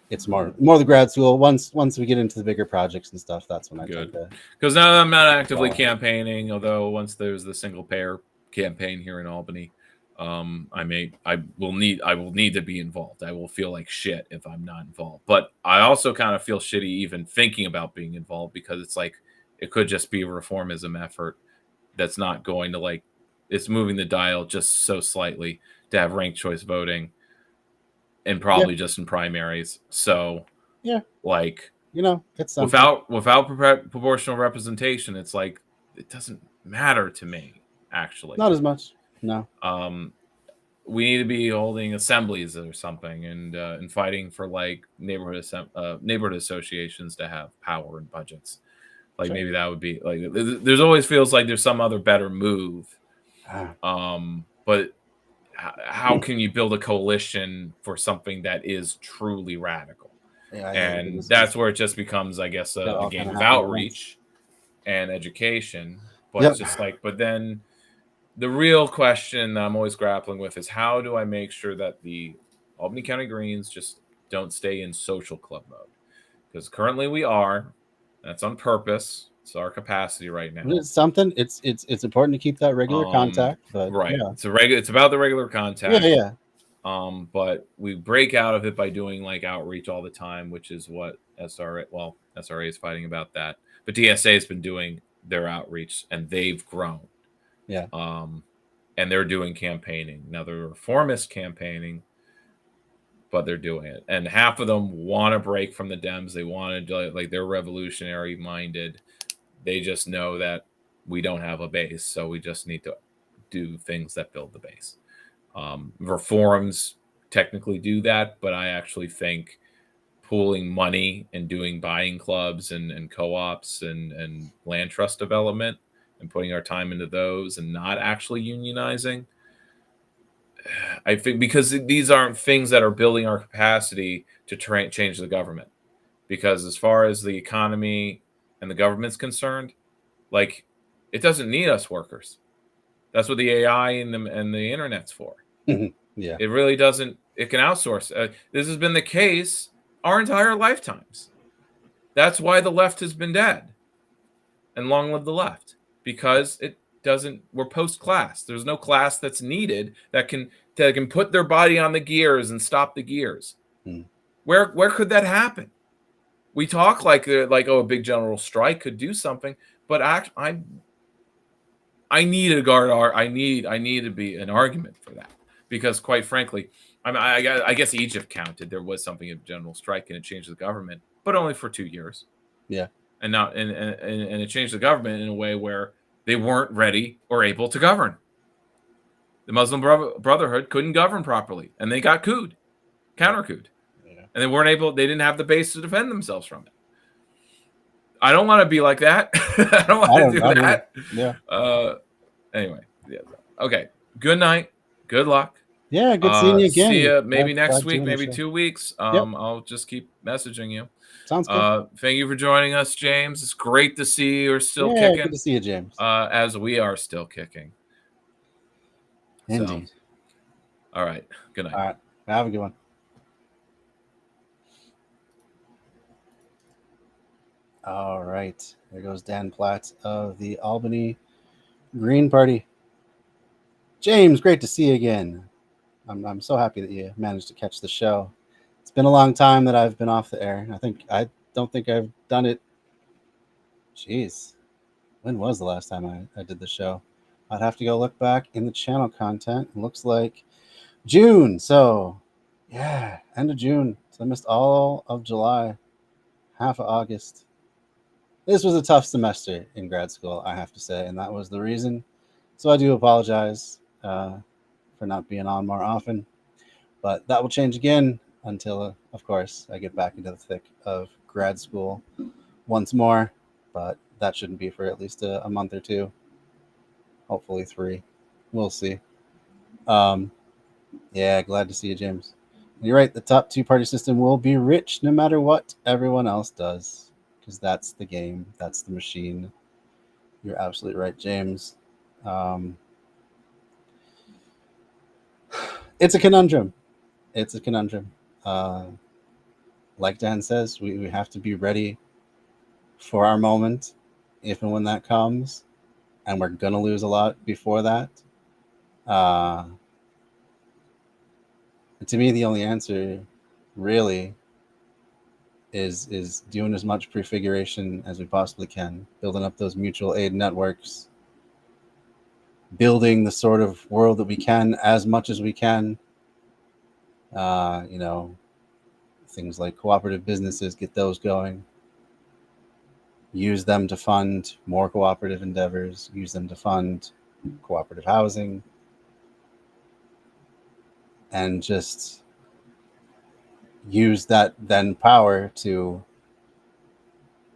A: It's more the grad school. Once we get into the bigger projects and stuff, that's when I
B: Good.
A: tend to.
B: Because now I'm not actively campaigning, although once there's the single payer campaign here in Albany, I will need to be involved. I will feel like shit if I'm not involved. But I also kind of feel shitty even thinking about being involved because it's like it could just be a reformism effort that's not going to it's moving the dial just so slightly to have ranked choice voting and probably just in primaries. So
A: it's something.
B: without proportional representation, it's like it doesn't matter to me actually.
A: Not as much. No.
B: We need to be holding assemblies or something and fighting for like neighborhood associations to have power and budgets. Like maybe that would be like there's always feels like there's some other better move. But how can you build a coalition for something that is truly radical? And that's where it just becomes, I guess, a game of outreach and education. But it's just like, but then the real question that I'm always grappling with is how do I make sure that the Albany County Greens just don't stay in social club mode? Because currently we are. That's on purpose. It's our capacity right now.
A: It's something. It's important to keep that regular contact. But
B: right.
A: Yeah.
B: It's about the regular contact.
A: Yeah.
B: But we break out of it by doing like outreach all the time, which is what SRA is fighting about that. But DSA has been doing their outreach and they've grown.
A: Yeah.
B: And they're doing campaigning. Now the reformist campaigning but they're doing it. And half of them want to break from the Dems. They want to, like, they're revolutionary minded. They just know that we don't have a base, so we just need to do things that build the base. Reforms technically do that, but I actually think pooling money and doing buying clubs and co-ops and land trust development and putting our time into those and not actually unionizing, I think, because these aren't things that are building our capacity to change the government. Because as far as the economy and the government's concerned, like, it doesn't need us workers. That's what the AI and the internet's for.
A: Yeah.
B: It really doesn't. It can outsource. This has been the case our entire lifetimes. That's why the left has been dead. And long live the left. Because it doesn't. We're post-class. There's no class that's needed that can put their body on the gears and stop the gears. Where could that happen? We talk like a big general strike could do something, but I need a guard. I need to be an argument for that, because quite frankly, I guess Egypt counted. There was something of general strike and it changed the government, but only for 2 years.
A: Yeah.
B: And now and it changed the government in a way where they weren't ready or able to govern. The Muslim Brotherhood couldn't govern properly, and they got counter-couped. Yeah. And they didn't have the base to defend themselves from it. I don't want to be like that. I don't want to do that.
A: Yeah.
B: Anyway. Yeah. Okay. Good night. Good luck.
A: Yeah. Good seeing you again.
B: See you maybe next week, maybe 2 weeks. I'll just keep messaging you.
A: Sounds good.
B: Thank you for joining us, James. It's great to see you're still kicking.
A: Good to see you, James.
B: As we are still kicking.
A: Indeed.
B: So, all right. Good night.
A: All right. Have a good one. All right. There goes Dan Platt of the Albany Green Party. James, great to see you again. I'm so happy that you managed to catch the show. It's been a long time that I've been off the air. I don't think I've done it. Jeez. When was the last time I did the show? I'd have to go look back in the channel content. It looks like June. So, yeah, end of June. So I missed all of July, half of August. This was a tough semester in grad school, I have to say, and that was the reason. So I do apologize for not being on more often. But that will change again until, of course, I get back into the thick of grad school once more. But that shouldn't be for at least a month or two. Hopefully 3. We'll see. Yeah, glad to see you, James. You're right. The top 2-party system will be rich no matter what everyone else does, because that's the game. That's the machine. You're absolutely right, James. It's a conundrum. Like Dan says, we have to be ready for our moment, if and when that comes. And we're going to lose a lot before that. To me, the only answer really is doing as much prefiguration as we possibly can, building up those mutual aid networks, building the sort of world that we can as much as we can. Things like cooperative businesses, get those going. Use them to fund more cooperative endeavors. Use them to fund cooperative housing. And just use that then power to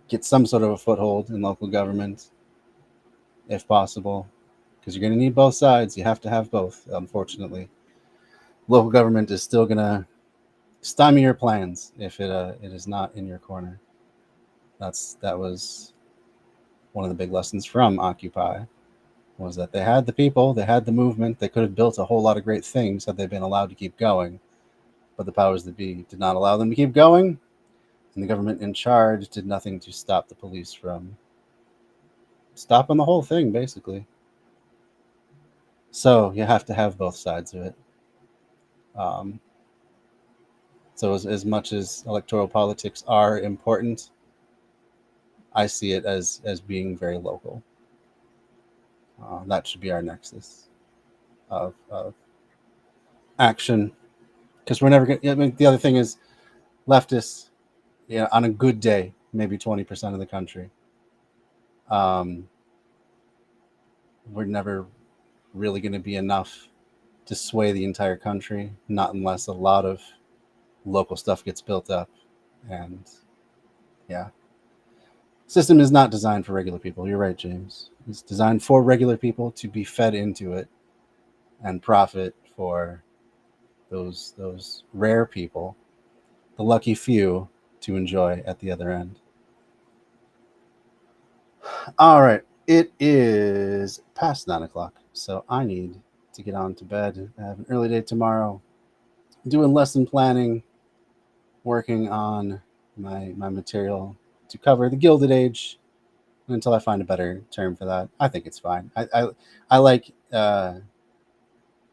A: get some sort of a foothold in local government, if possible. Because you're going to need both sides. You have to have both, unfortunately. Local government is still going to stymie your plans if it is not in your corner. That was one of the big lessons from Occupy, was that they had the people, they had the movement, they could have built a whole lot of great things had they been allowed to keep going, but the powers that be did not allow them to keep going, and the government in charge did nothing to stop the police from stopping the whole thing, basically. So you have to have both sides of it. So as much as electoral politics are important, I see it as being very local. That should be our nexus of action, because we're never going to. I mean, the other thing is leftists, on a good day, maybe 20% of the country. We're never really going to be enough to sway the entire country, not unless a lot of local stuff gets built up. And yeah, system is not designed for regular people. You're right, James. It's designed for regular people to be fed into it and profit for those rare people, the lucky few, to enjoy at the other end. All right, it is past 9 o'clock, so I need to get on to bed. I have an early day tomorrow, doing lesson planning, working on my material to cover the Gilded Age until I find a better term for that. I think it's fine. I like.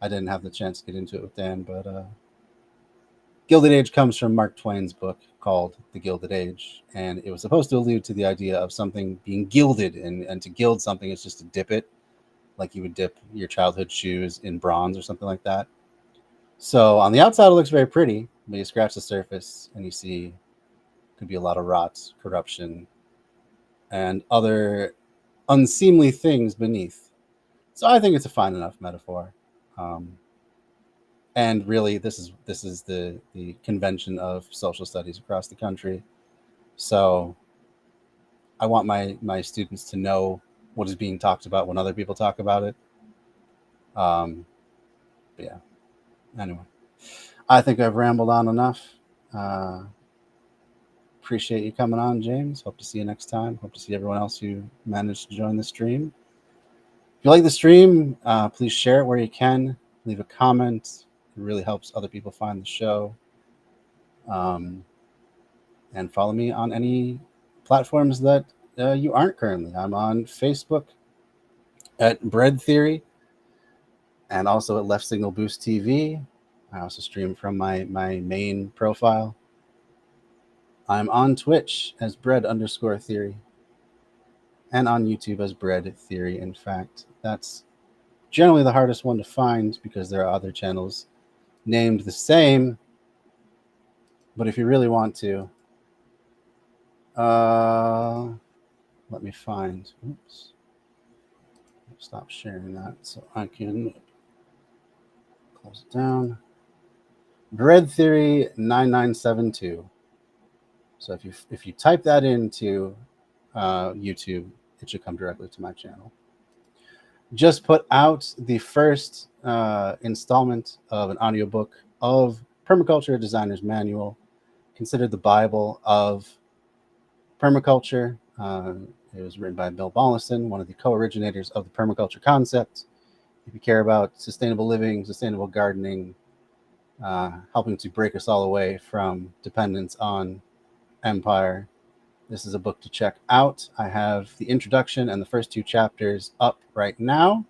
A: I didn't have the chance to get into it with Dan, but Gilded Age comes from Mark Twain's book called The Gilded Age, and it was supposed to allude to the idea of something being gilded, and to gild something is just to dip it, like you would dip your childhood shoes in bronze or something like that. So on the outside, it looks very pretty, but you scratch the surface and you see could be a lot of rot, corruption, and other unseemly things beneath. So I think it's a fine enough metaphor. And really, this is the convention of social studies across the country. So I want my students to know what is being talked about when other people talk about it. But yeah. Anyway, I think I've rambled on enough. Appreciate you coming on, James. Hope to see you next time. Hope to see everyone else who managed to join the stream. If you like the stream, please share it where you can. Leave a comment. It really helps other people find the show. And follow me on any platforms that you aren't currently. I'm on Facebook at Bread Theory and also at Left Signal Boost TV. I also stream from my main profile. I'm on Twitch as Bread_Theory and on YouTube as Bread Theory. In fact, that's generally the hardest one to find because there are other channels named the same. But if you really want to, let me find. Oops. Stop sharing that so I can close it down. Bread Theory 9972. So if you type that into YouTube, it should come directly to my channel. Just put out the first installment of an audiobook of Permaculture Designer's Manual, considered the Bible of permaculture. It was written by Bill Mollison, one of the co-originators of the permaculture concept. If you care about sustainable living, sustainable gardening, helping to break us all away from dependence on empire, this is a book to check out. I have the introduction and the first 2 chapters up right now.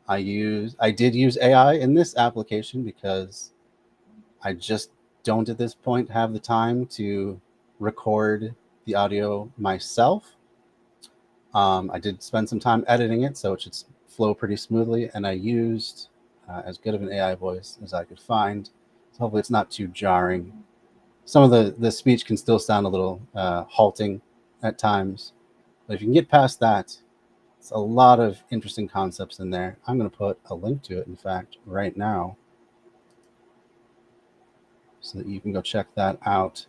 A: I did use AI in this application because I just don't at this point have the time to record the audio myself. I did spend some time editing it, so it should flow pretty smoothly, and I used as good of an AI voice as I could find. So hopefully it's not too jarring. Some of the speech can still sound a little halting at times, but if you can get past that, it's a lot of interesting concepts in there. I'm going to put a link to it, in fact, right now, so that you can go check that out.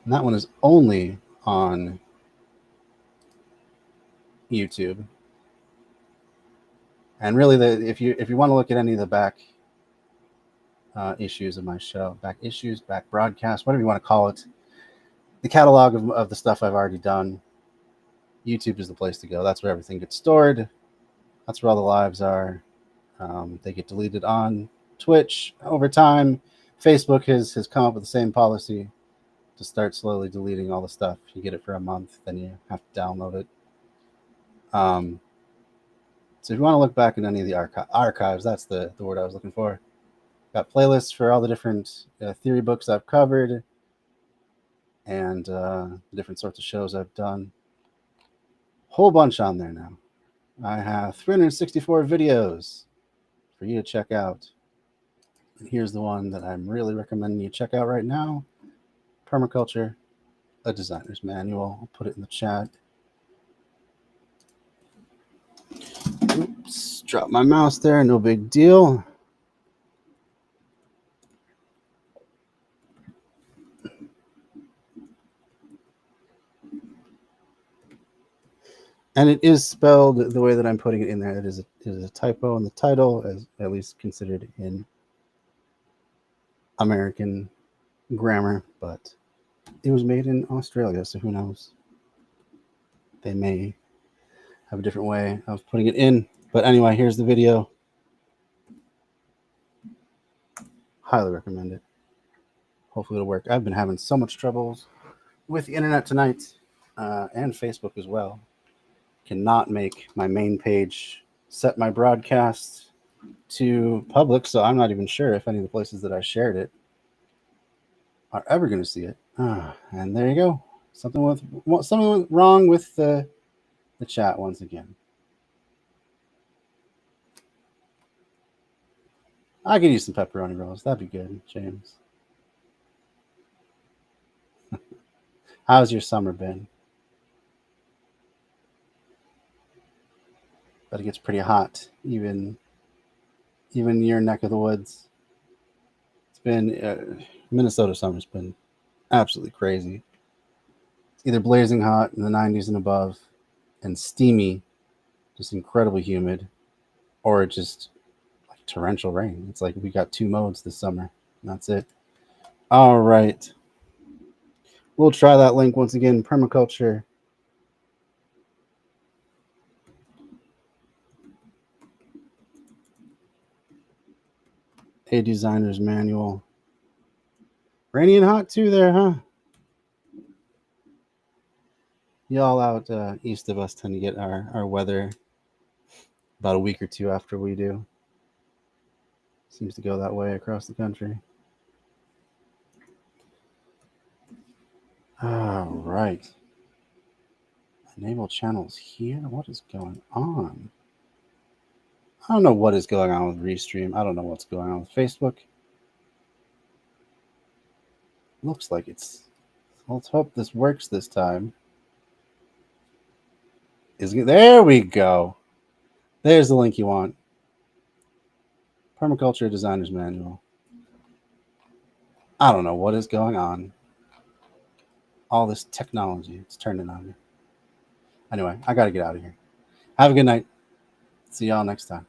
A: And that one is only on YouTube. And really, if you want to look at any of the back issues of my show, back issues, back broadcasts, whatever you want to call it, the catalog of the stuff I've already done, YouTube is the place to go. That's where everything gets stored. That's where all the lives are. They get deleted on Twitch over time. Facebook has come up with the same policy to start slowly deleting all the stuff. You get it for a month, then you have to download it. So if you want to look back at any of the archives, that's the word I was looking for. Got playlists for all the different theory books I've covered and the different sorts of shows I've done. Whole bunch on there now. I have 364 videos for you to check out. And here's the one that I'm really recommending you check out right now. Permaculture, a designer's manual. I'll put it in the chat. Oops, drop my mouse there, no big deal. And it is spelled the way that I'm putting it in there. It is a typo in the title, as at least considered in American grammar, but it was made in Australia, so who knows? They may have a different way of putting it in. But anyway, here's the video. Highly recommend it. Hopefully it'll work. I've been having so much troubles with the internet tonight, and Facebook as well. Cannot make my main page set my broadcast to public, so I'm not even sure if any of the places that I shared it are ever going to see it. And there you go. Something went wrong with the chat once again. I could use some pepperoni rolls. That'd be good, James. How's your summer been? But it gets pretty hot, even in your neck of the woods. It's been Minnesota summer's been absolutely crazy. It's either blazing hot in the 90s and above, and steamy, just incredibly humid, or just like torrential rain. It's like we got 2 modes this summer, and that's it. All right, we'll try that link once again. Permaculture. A designer's manual. Rainy and hot too there, huh? Y'all out east of us tend to get our weather about a week or two after we do. Seems to go that way across the country. All right. Enable channels here. What is going on? I don't know what is going on with Restream. I don't know what's going on with Facebook. Looks like it's... Let's hope this works this time. There we go. There's the link you want. Permaculture Designer's Manual. I don't know what is going on. All this technology, it's turning on me. Anyway, I got to get out of here. Have a good night. See y'all next time.